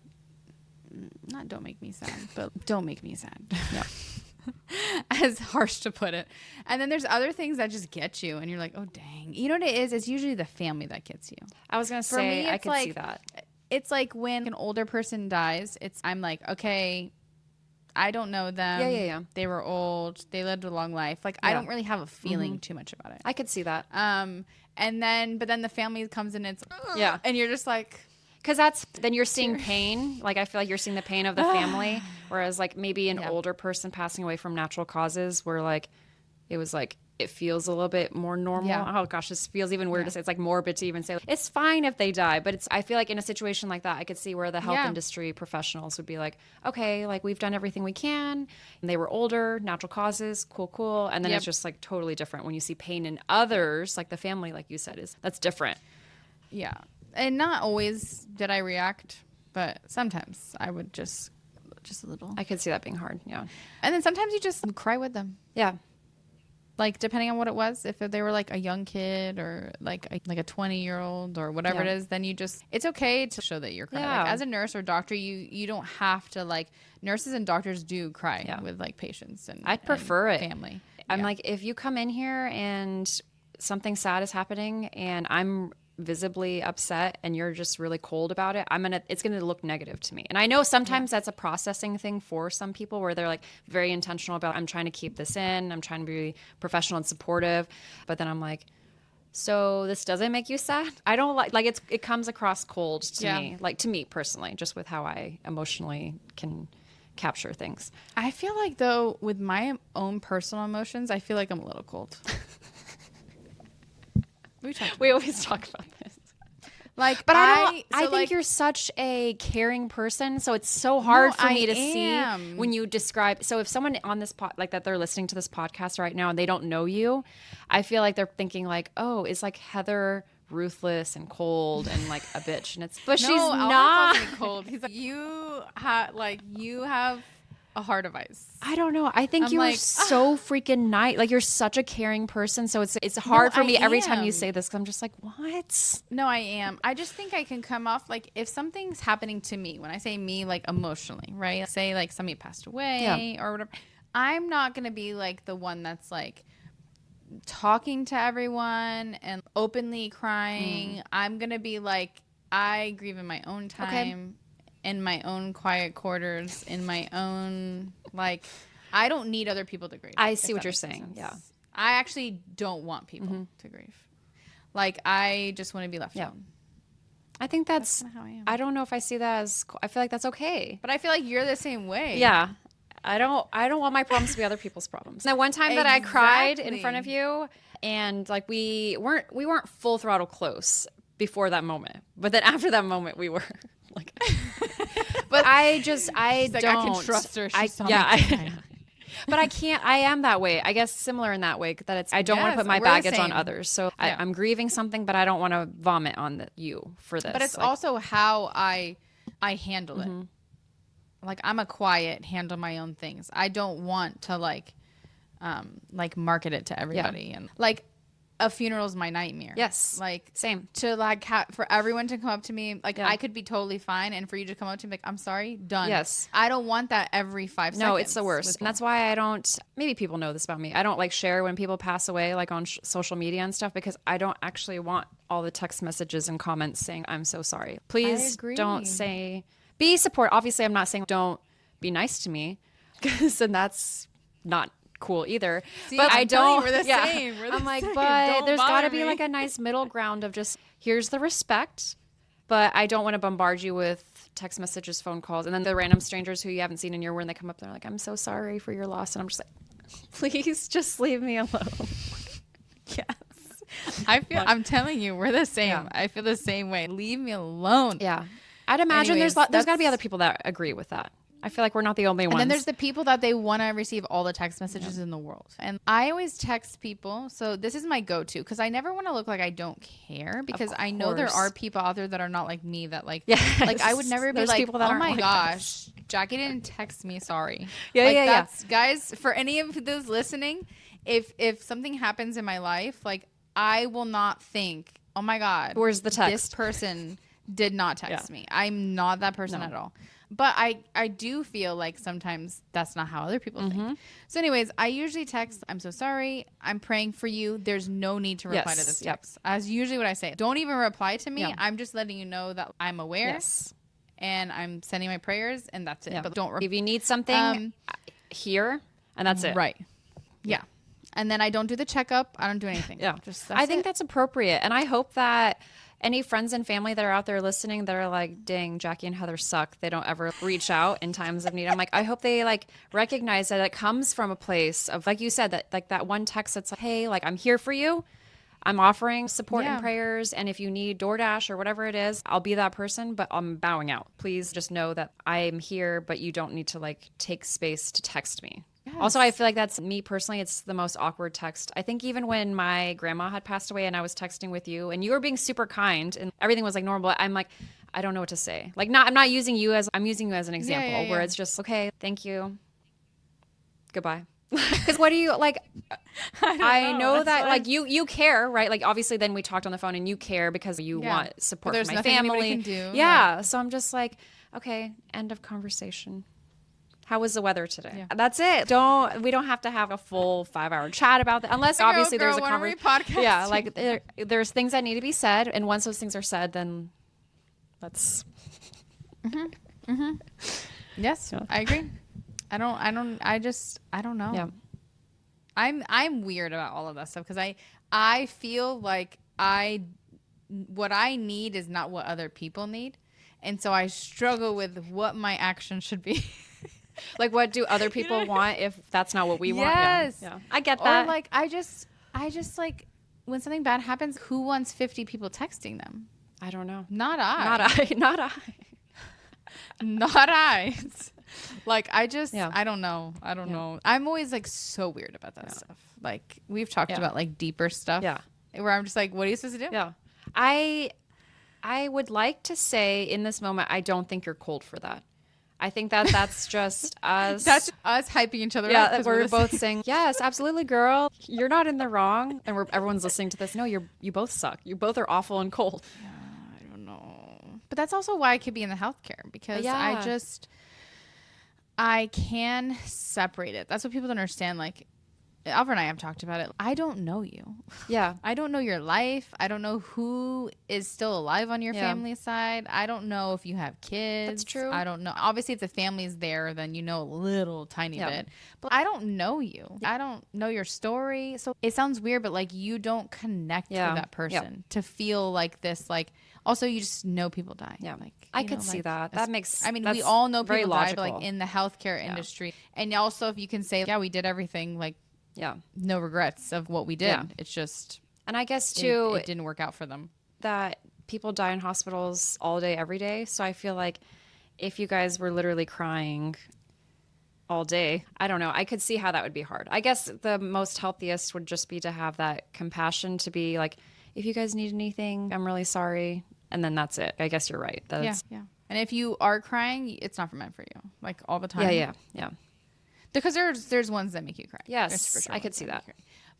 not don't make me sad, but don't make me sad. No. As harsh to put it. And then there's other things that just get you and you're like, oh, dang. You know what it is? It's usually the family that gets you. I was going to say, me, I could see that. It's like when an older person dies, I'm like, okay, I don't know them. Yeah. They were old. They lived a long life. Like, I don't really have a feeling too much about it. I could see that. But then the family comes in, and it's, and you're just like, because then you're seeing pain. Like, I feel like you're seeing the pain of the family. Whereas like maybe an older person passing away from natural causes where like, it was like, it feels a little bit more normal. Oh gosh, this feels even weird to say. It's like morbid to even say. Like, it's fine if they die, but I feel like in a situation like that, I could see where the health industry professionals would be like, okay, like we've done everything we can. And they were older, natural causes, cool. And then it's just like totally different when you see pain in others, like the family, like you said, that's different. Yeah. And not always did I react, but sometimes I would just a little. I could see that being hard. Yeah. And then sometimes you just cry with them. Yeah. Like, depending on what it was, if they were like a young kid or like a 20-year-old or whatever it is, then it's okay to show that you're crying. Yeah. Like, as a nurse or doctor, you don't have to, like, nurses and doctors do cry with like patients and I'd prefer it. Family. I'm like, if you come in here and something sad is happening and I'm visibly upset and you're just really cold about it, it's gonna look negative to me. And I know sometimes that's a processing thing for some people where they're like very intentional about, I'm trying to keep this in, I'm trying to be professional and supportive, but then I'm like, so this doesn't make you sad? I don't like it comes across cold to me, like to me personally, just with how I emotionally can capture things. I feel like though with my own personal emotions, I feel like I'm a little cold. We always talk about this. Like, but I think you're such a caring person, so it's so hard for me to see when you describe. So if someone on this like that they're listening to this podcast right now and they don't know you, I feel like they're thinking like, oh, is like Heather ruthless and cold and like a bitch, and but she's not cold. He's like, you have a heart of ice. I don't know. I think you're so freaking nice. Like you're such a caring person. So it's hard for me every time you say this. 'Cause I'm just like, what? No, I am. I just think I can come off like if something's happening to me. When I say me, like emotionally, right? Say like somebody passed away or whatever. I'm not gonna be like the one that's like talking to everyone and openly crying. I'm gonna be like, I grieve in my own time. Okay. In my own quiet quarters, in my own, like, I don't need other people to grieve. I see what you're saying. Sense. Yeah. I actually don't want people to grieve. Like, I just want to be left alone. I think that's how I am. I don't know if I see that as, I feel like that's okay. But I feel like you're the same way. Yeah. I don't want my problems to be other people's problems. Now, one time that I cried in front of you and like we weren't full throttle close before that moment. But then after that moment, we were like, but I don't. I can trust her. But I can't. I am that way. I guess similar in that way that I don't want to put my baggage on others. So I'm grieving something, but I don't want to vomit on you for this. But it's also how I handle it. Like I'm a quiet, handle my own things. I don't want to like market it to everybody and like. A funeral is my nightmare. Yes. Like same. To like for everyone to come up to me, like I could be totally fine, and for you to come up to me like, I'm sorry, done. Yes. I don't want that every 5 seconds. No, it's the worst. And that's why I don't, maybe people know this about me. I don't like share when people pass away like on social media and stuff because I don't actually want all the text messages and comments saying, I'm so sorry. Please don't say, be support. Obviously, I'm not saying don't be nice to me because then that's not cool either. See, but I don't. We're the same. I'm like, but there's got to be like a nice middle ground of just here's the respect, but I don't want to bombard you with text messages, phone calls, and then the random strangers who you haven't seen in your year when they come up, they're like, I'm so sorry for your loss, and I'm just like, please just leave me alone. Yes, I'm telling you, we're the same. Yeah. I feel the same way. Leave me alone. Yeah, I'd imagine there's got to be other people that agree with that. I feel like we're not the only ones. And then there's the people that they want to receive all the text messages in the world. And I always text people. So this is my go-to because I never want to look like I don't care because I know there are people out there that are not like me that like, like I would never be like, oh my gosh, Jackie didn't text me. Sorry. Yeah. Guys, for any of those listening, if something happens in my life, like I will not think, oh my God, where's the text? This person did not text me. I'm not that person at all. But I do feel like sometimes that's not how other people think. So anyways, I usually text, I'm so sorry. I'm praying for you. There's no need to reply to this text. As usually what I say. Don't even reply to me. I'm just letting you know that I'm aware. Yes. And I'm sending my prayers and that's it. Yeah. But don't if you need something here and that's it. Right. Yeah. And then I don't do the checkup. I don't do anything. Yeah. I think that's appropriate. And I hope that any friends and family that are out there listening that are like, dang, Jackie and Heather suck. They don't ever reach out in times of need. I'm like, I hope they like recognize that it comes from a place of, like you said, that like that one text that's like, hey, like I'm here for you. I'm offering support and prayers. And if you need DoorDash or whatever it is, I'll be that person, but I'm bowing out. Please just know that I'm here, but you don't need to like take space to text me. Yes. Also, I feel like that's me personally. It's the most awkward text. I think even when my grandma had passed away and I was texting with you and you were being super kind and everything was like normal, I'm like, I don't know what to say. Like, I'm using you as an example where it's just, okay, thank you. Goodbye. Because what do you like? I know that like you care, right? Like obviously then we talked on the phone and you care because you want support from my family. Can do. Yeah. So I'm just like, okay, end of conversation. How was the weather today? Yeah. That's it. We don't have to have a full 5-hour chat about that, unless obviously there's a conversation. Yeah, like there's things that need to be said, and once those things are said, then let's. Yes, yeah. I agree. I don't know. Yeah. I'm weird about all of that stuff because I feel like what I need is not what other people need, and so I struggle with what my action should be. Like, what do other people want if that's not what we want? Yes. Yeah. I get that. Or like I just like when something bad happens, who wants 50 people texting them? I don't know. Not I. Not I. Like I don't know. I don't know. I'm always like so weird about that stuff. Like we've talked about like deeper stuff. Yeah. Where I'm just like, what are you supposed to do? Yeah. I would like to say in this moment, I don't think you're cold for that. I think that's just us. That's us hyping each other up. Yeah, we're both saying, yes, absolutely, girl. You're not in the wrong. And everyone's listening to this. No, you both suck. You both are awful and cold. Yeah, I don't know. But that's also why I could be in the healthcare because I can separate it. That's what people don't understand. Like, Alfred and I have talked about it. I don't know you. Yeah. I don't know your life. I don't know who is still alive on your family side. I don't know if you have kids. That's true. I don't know. Obviously, if the family's there, then you know a little tiny bit. But I don't know you. I don't know your story. So it sounds weird, but like you don't connect with that person to feel like this. Like also, you just know people die. Yeah. Like I could see that. That makes. I mean, we all know people die, but like in the healthcare industry, and also if you can say, yeah, we did everything like. Yeah. No regrets of what we did. Yeah. It's just. And I guess, too. It didn't work out for them. That people die in hospitals all day, every day. So I feel like if you guys were literally crying all day, I don't know. I could see how that would be hard. I guess the most healthiest would just be to have that compassion to be like, if you guys need anything, I'm really sorry. And then that's it. I guess you're right. Yeah. And if you are crying, it's not meant for you. Like all the time. Yeah. Because there's ones that make you cry. Yes, for sure I could see that.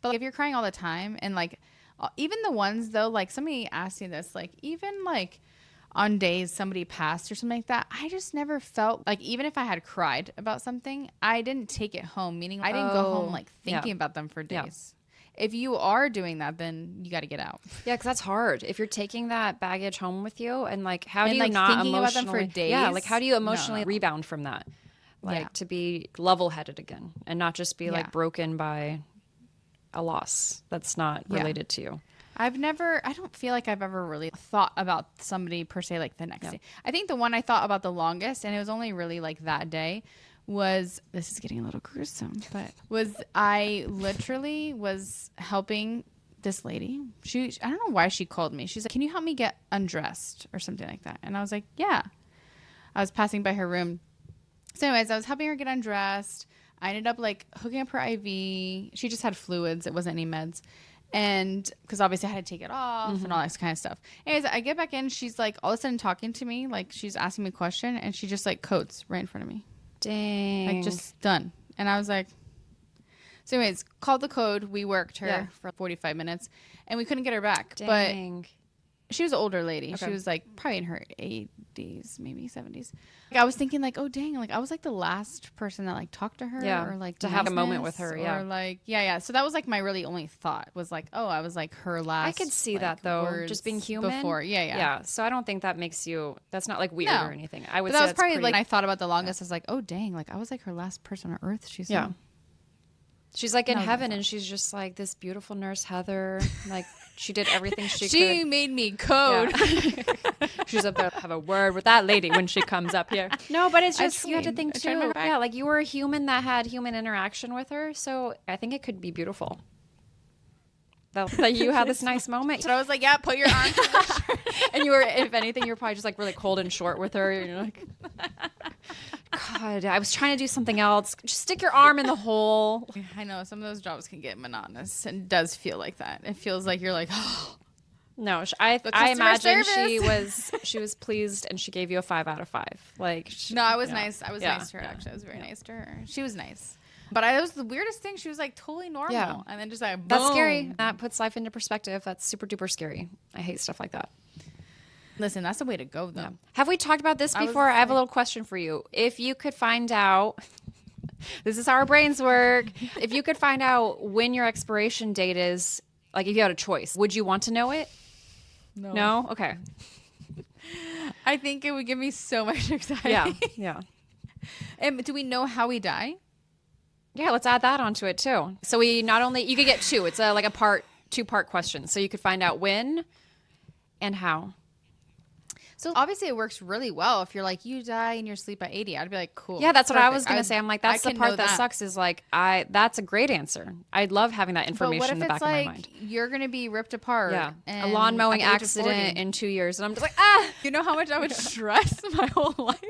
But like, if you're crying all the time, and like even the ones though, like somebody asked me this, like even like on days somebody passed or something like that, I just never felt like even if I had cried about something, I didn't take it home. Meaning I didn't go home like thinking about them for days. Yeah. If you are doing that, then you got to get out. Yeah, because that's hard. If you're taking that baggage home with you, and like how do you not thinking about them for days? Yeah, like how do you emotionally rebound from that? Like to be level-headed again and not just be like broken by a loss that's not related to you. I don't feel like I've ever really thought about somebody per se like the next day. I think the one I thought about the longest, and it was only really like that day, was, this is getting a little gruesome, but was I literally was helping this lady. I don't know why she called me. She's like, can you help me get undressed or something like that? And I was like, yeah. I was passing by her room. So anyways, I was helping her get undressed. I ended up like hooking up her IV. She just had fluids. It wasn't any meds. And because obviously I had to take it off and all this kind of stuff. Anyways, I get back in. She's like all of a sudden talking to me. Like she's asking me a question and she just like codes right in front of me. Dang. Like just done. And I was like, so anyways, called the code. We worked her for 45 minutes and we couldn't get her back. Dang. But she was an older lady. Okay. She was like probably in her 80s, maybe 70s. Like, I was thinking like, oh dang, like I was like the last person that like talked to her or like to have a moment with her. Or like, So that was like my really only thought was like, oh, I was like her last. I could see like, that though, just being human. Before. Yeah. So I don't think that makes you, that's not like weird or anything. I would say that was that's probably like I thought about the longest. I was like, oh dang, like I was like her last person on earth. She's She's like in heaven and she's just like this beautiful nurse Heather. Like she did everything she could. She made me code. Yeah. She's up there, have a word with that lady when she comes up here. No, but it's just, you have to think too. Yeah, like you were a human that had human interaction with her. So I think it could be beautiful. That you had this nice moment. So I was like, yeah, put your arm through the shirt. And you were, if anything, you're probably just like really cold and short with her. You're like, God, I was trying to do something else. Just stick your arm in the hole. I know some of those jobs can get monotonous and it does feel like that. It feels like you're like, oh. No, I imagine she was pleased and she gave you a 5 out of 5. Like, no, I was nice. I was nice to her. Actually, I was very nice to her. She was nice. But it was the weirdest thing. She was like totally normal. Yeah. And then just like, boom. That's scary. That puts life into perspective. That's super duper scary. I hate stuff like that. Listen, that's the way to go, though. Yeah. Have we talked about this before? I have a little question for you. If you could find out, this is how our brains work. If you could find out when your expiration date is, like if you had a choice, would you want to know it? No. No? Okay. I think it would give me so much anxiety. Yeah. Yeah. And do we know how we die? Yeah, let's add that onto it too. So we not only, you could get two. It's like a two-part question. So you could find out when and how. So obviously it works really well if you're like, you die in your sleep at 80. I'd be like, cool. Yeah, that's perfect. What I was going to say. I'm like, that's the part that sucks is like, that's a great answer. I'd love having that information in the back of my mind. You're going to be ripped apart. Yeah. A lawn mowing accident in 2 years. And I'm just like, You know how much I would stress my whole life?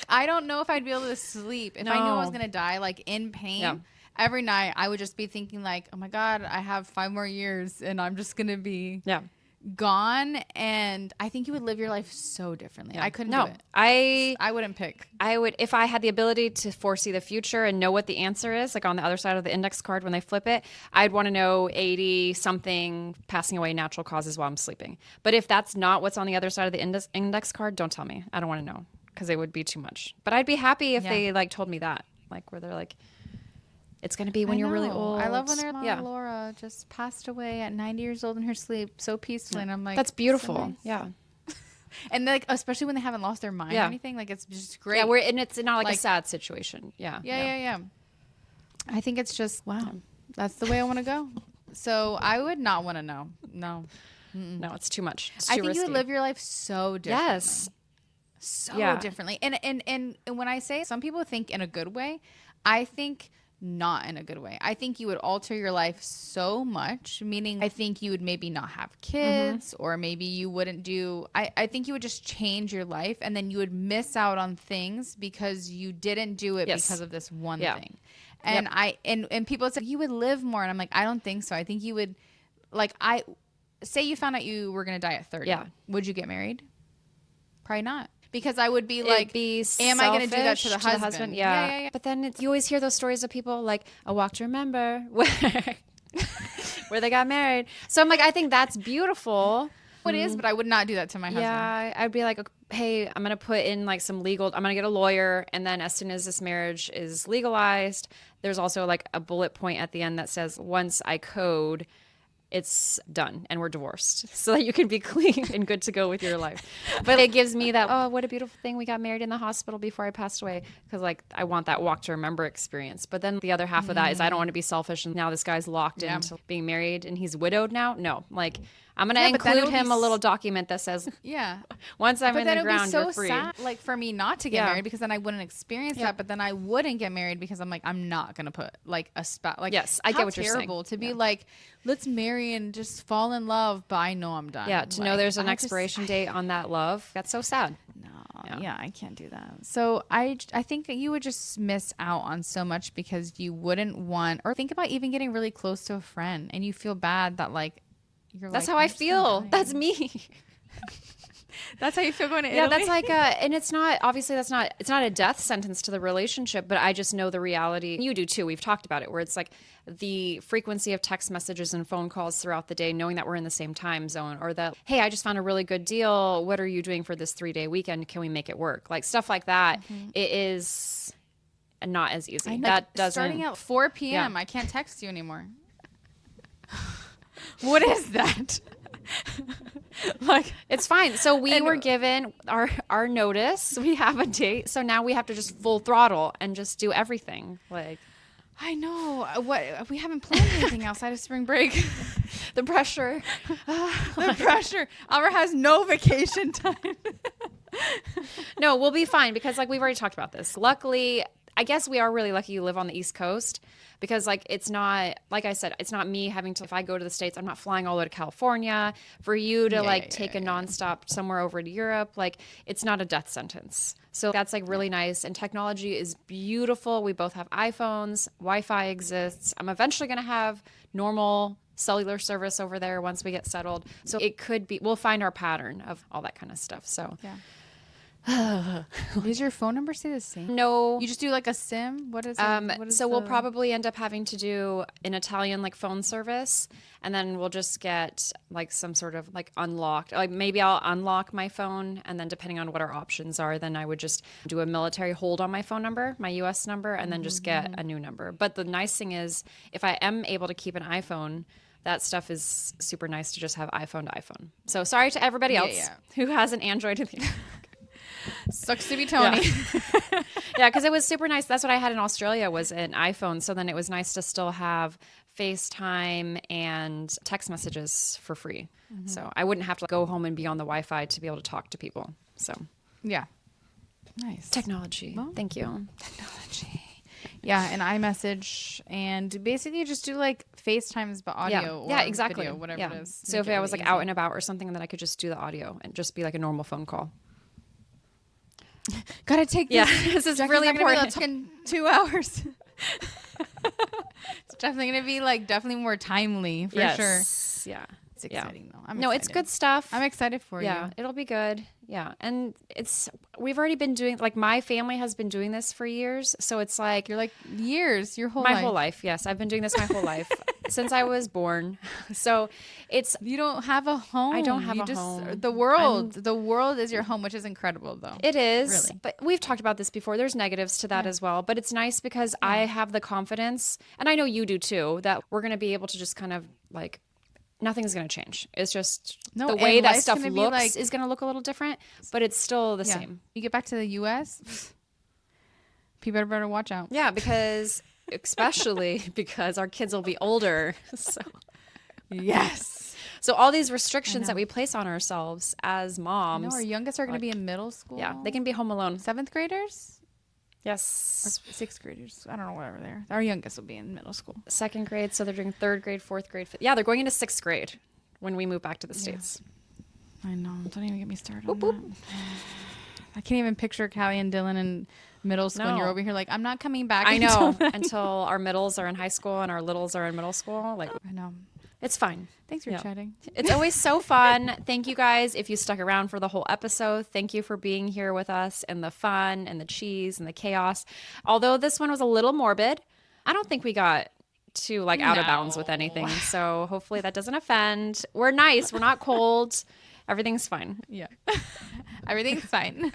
I don't know if I'd be able to sleep. If I knew I was going to die, like in pain, every night I would just be thinking like, oh my God, I have 5 more years and I'm just going to be gone. And I think you would live your life so differently. I couldn't do it. I wouldn't pick. I would, if I had the ability to foresee the future and know what the answer is, like on the other side of the index card when they flip it, I'd want to know 80 something passing away natural causes while I'm sleeping. But if that's not what's on the other side of the index card, don't tell me. I don't want to know because it would be too much. But I'd be happy if they like told me that, like where they're like, it's going to be when you're really old. I love when their mom, Laura, just passed away at 90 years old in her sleep so peacefully. And I'm like, that's beautiful. So nice. Yeah. And like, especially when they haven't lost their mind or anything, like it's just great. Yeah, and it's not like a sad situation. Yeah. Yeah. I think it's just, wow, that's the way I want to go. So I would not want to know. No. Mm-mm. No, it's too much. It's too I think risky. you would live your life so differently. Yes. So differently. And when I say some people think in a good way, I think not in a good way. I think you would alter your life so much, meaning I think you would maybe not have kids or maybe you wouldn't do, I think you would just change your life and then you would miss out on things because you didn't do it because of this one thing. And and people said you would live more. And I'm like, I don't think so. I think you would, like, say you found out you were going to die at 30. Yeah. Would you get married? Probably not. Because I would be like, am I going to do that to the husband? Yeah. But then you always hear those stories of people like, A Walk to Remember, where they got married. So I'm like, I think that's beautiful. It is, but I would not do that to my husband. Yeah, I'd be like, hey, I'm going to put in like some legal, I'm going to get a lawyer. And then as soon as this marriage is legalized, there's also like a bullet point at the end that says, once I code, it's done and we're divorced so that you can be clean and good to go with your life. But it gives me that, oh, what a beautiful thing. We got married in the hospital before I passed away. Because like, I want that walk to remember experience. But then the other half of that is I don't want to be selfish. And now this guy's locked into being married and he's widowed now. No, like I'm going to include him a little document that says, once I'm in the ground, you're free. Sad, like for me not to get married because then I wouldn't experience that. But then I wouldn't get married because I'm like, I'm not going to put like a spot. Like, yes, I get what you're saying. Terrible to be like, let's marry and just fall in love, but I know I'm done. Yeah, to know there's an expiration date on that love. That's so sad. No, yeah, I can't do that. So I think that you would just miss out on so much because you wouldn't want, or think about even getting really close to a friend and you feel bad that like, that's how I feel. That's me. That's how you feel going to Italy? Yeah, that's like and it's not, obviously it's not a death sentence to the relationship, but I just know the reality. You do too. We've talked about it where it's like the frequency of text messages and phone calls throughout the day, knowing that we're in the same time zone, or that, hey, I just found a really good deal. What are you doing for this 3-day weekend? Can we make it work? Like stuff like that. It is not as easy. That doesn't. Starting at 4 p.m. I can't text you anymore. What is that? Like, it's fine. So we were given our notice. We have a date. So now we have to just full throttle and just do everything. Like, I know. What, we haven't planned anything outside of spring break. The pressure. The pressure. Albert has no vacation time. No, we'll be fine because like we've already talked about this. Luckily, I guess we are really lucky you live on the East Coast because like it's not, like I said, it's not me having to, if I go to the States, I'm not flying all the way to California for you to take a nonstop somewhere over to Europe. Like it's not a death sentence. So that's like really nice. And technology is beautiful. We both have iPhones. Wi-Fi exists. I'm eventually going to have normal cellular service over there once we get settled. So it could be, we'll find our pattern of all that kind of stuff. So Does your phone number stay the same? No. You just do like a SIM? What is so we'll probably end up having to do an Italian like phone service, and then we'll just get like some sort of like unlocked, like maybe I'll unlock my phone, and then depending on what our options are, then I would just do a military hold on my phone number, my US number, and then just get a new number. But the nice thing is if I am able to keep an iPhone, that stuff is super nice to just have iPhone to iPhone. So sorry to everybody else who has an Android. Sucks to be Tony. Yeah, because it was super nice. That's what I had in Australia was an iPhone. So then it was nice to still have FaceTime and text messages for free. So I wouldn't have to go home and be on the Wi-Fi to be able to talk to people. So yeah. Nice. Technology. Well, thank you. Technology. Yeah, and iMessage, and basically just do like FaceTimes but audio or exactly. video, whatever it is. So if I was like out and about or something, then I could just do the audio and just be like a normal phone call. Gotta take this. Yeah, this is really important. In 2 hours. It's definitely gonna be like definitely more timely for sure. Yeah. It's exciting though. No, it's good stuff. I'm excited for you. Yeah, it'll be good. Yeah. And we've already been doing, like my family has been doing this for years. So it's like. You're like years, your whole life. My whole life. Yes. I've been doing this my whole life since I was born. So it's. You don't have a home. I don't have a home. The world is your home, which is incredible though. It is. Really. But we've talked about this before. There's negatives to that as well. But it's nice because I have the confidence, and I know you do too, that we're going to be able to just kind of like. Nothing's going to change. It's just the way that stuff looks is going to look a little different, but it's still the same. You get back to the U.S., people better watch out. Yeah, especially because our kids will be older. So yes. So all these restrictions that we place on ourselves as moms. No, our youngest are going to be in middle school. Yeah, they can be home alone. 7th graders? Yes. Or 6th graders. I don't know, whatever they're. Our youngest will be in middle school. 2nd grade, so they're doing 3rd grade, 4th grade. Yeah, they're going into 6th grade when we move back to the States. I know. Don't even get me started on that. I can't even picture Callie and Dylan in middle school and you're over here like, I'm not coming back. I know. Until our middles are in high school and our littles are in middle school. Like, I know. It's fine. Thanks for chatting. It's always so fun. Thank you guys. If you stuck around for the whole episode, thank you for being here with us and the fun and the cheese and the chaos. Although this one was a little morbid, I don't think we got too out of bounds with anything. So hopefully that doesn't offend. We're nice. We're not cold. Everything's fine. Yeah. Everything's fine.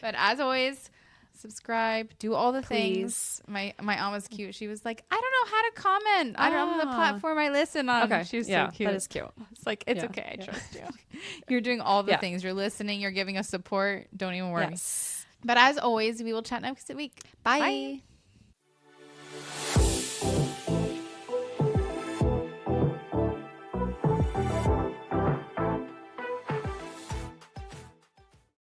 But as always, subscribe, do all the things. My aunt was cute. She was like, I don't know how to comment on the platform I listen on. Okay. She was so cute. That is cute. It's like, it's okay. I trust you. You're doing all the things. You're listening. You're giving us support. Don't even worry. Yes. But as always, we will chat next week. Bye.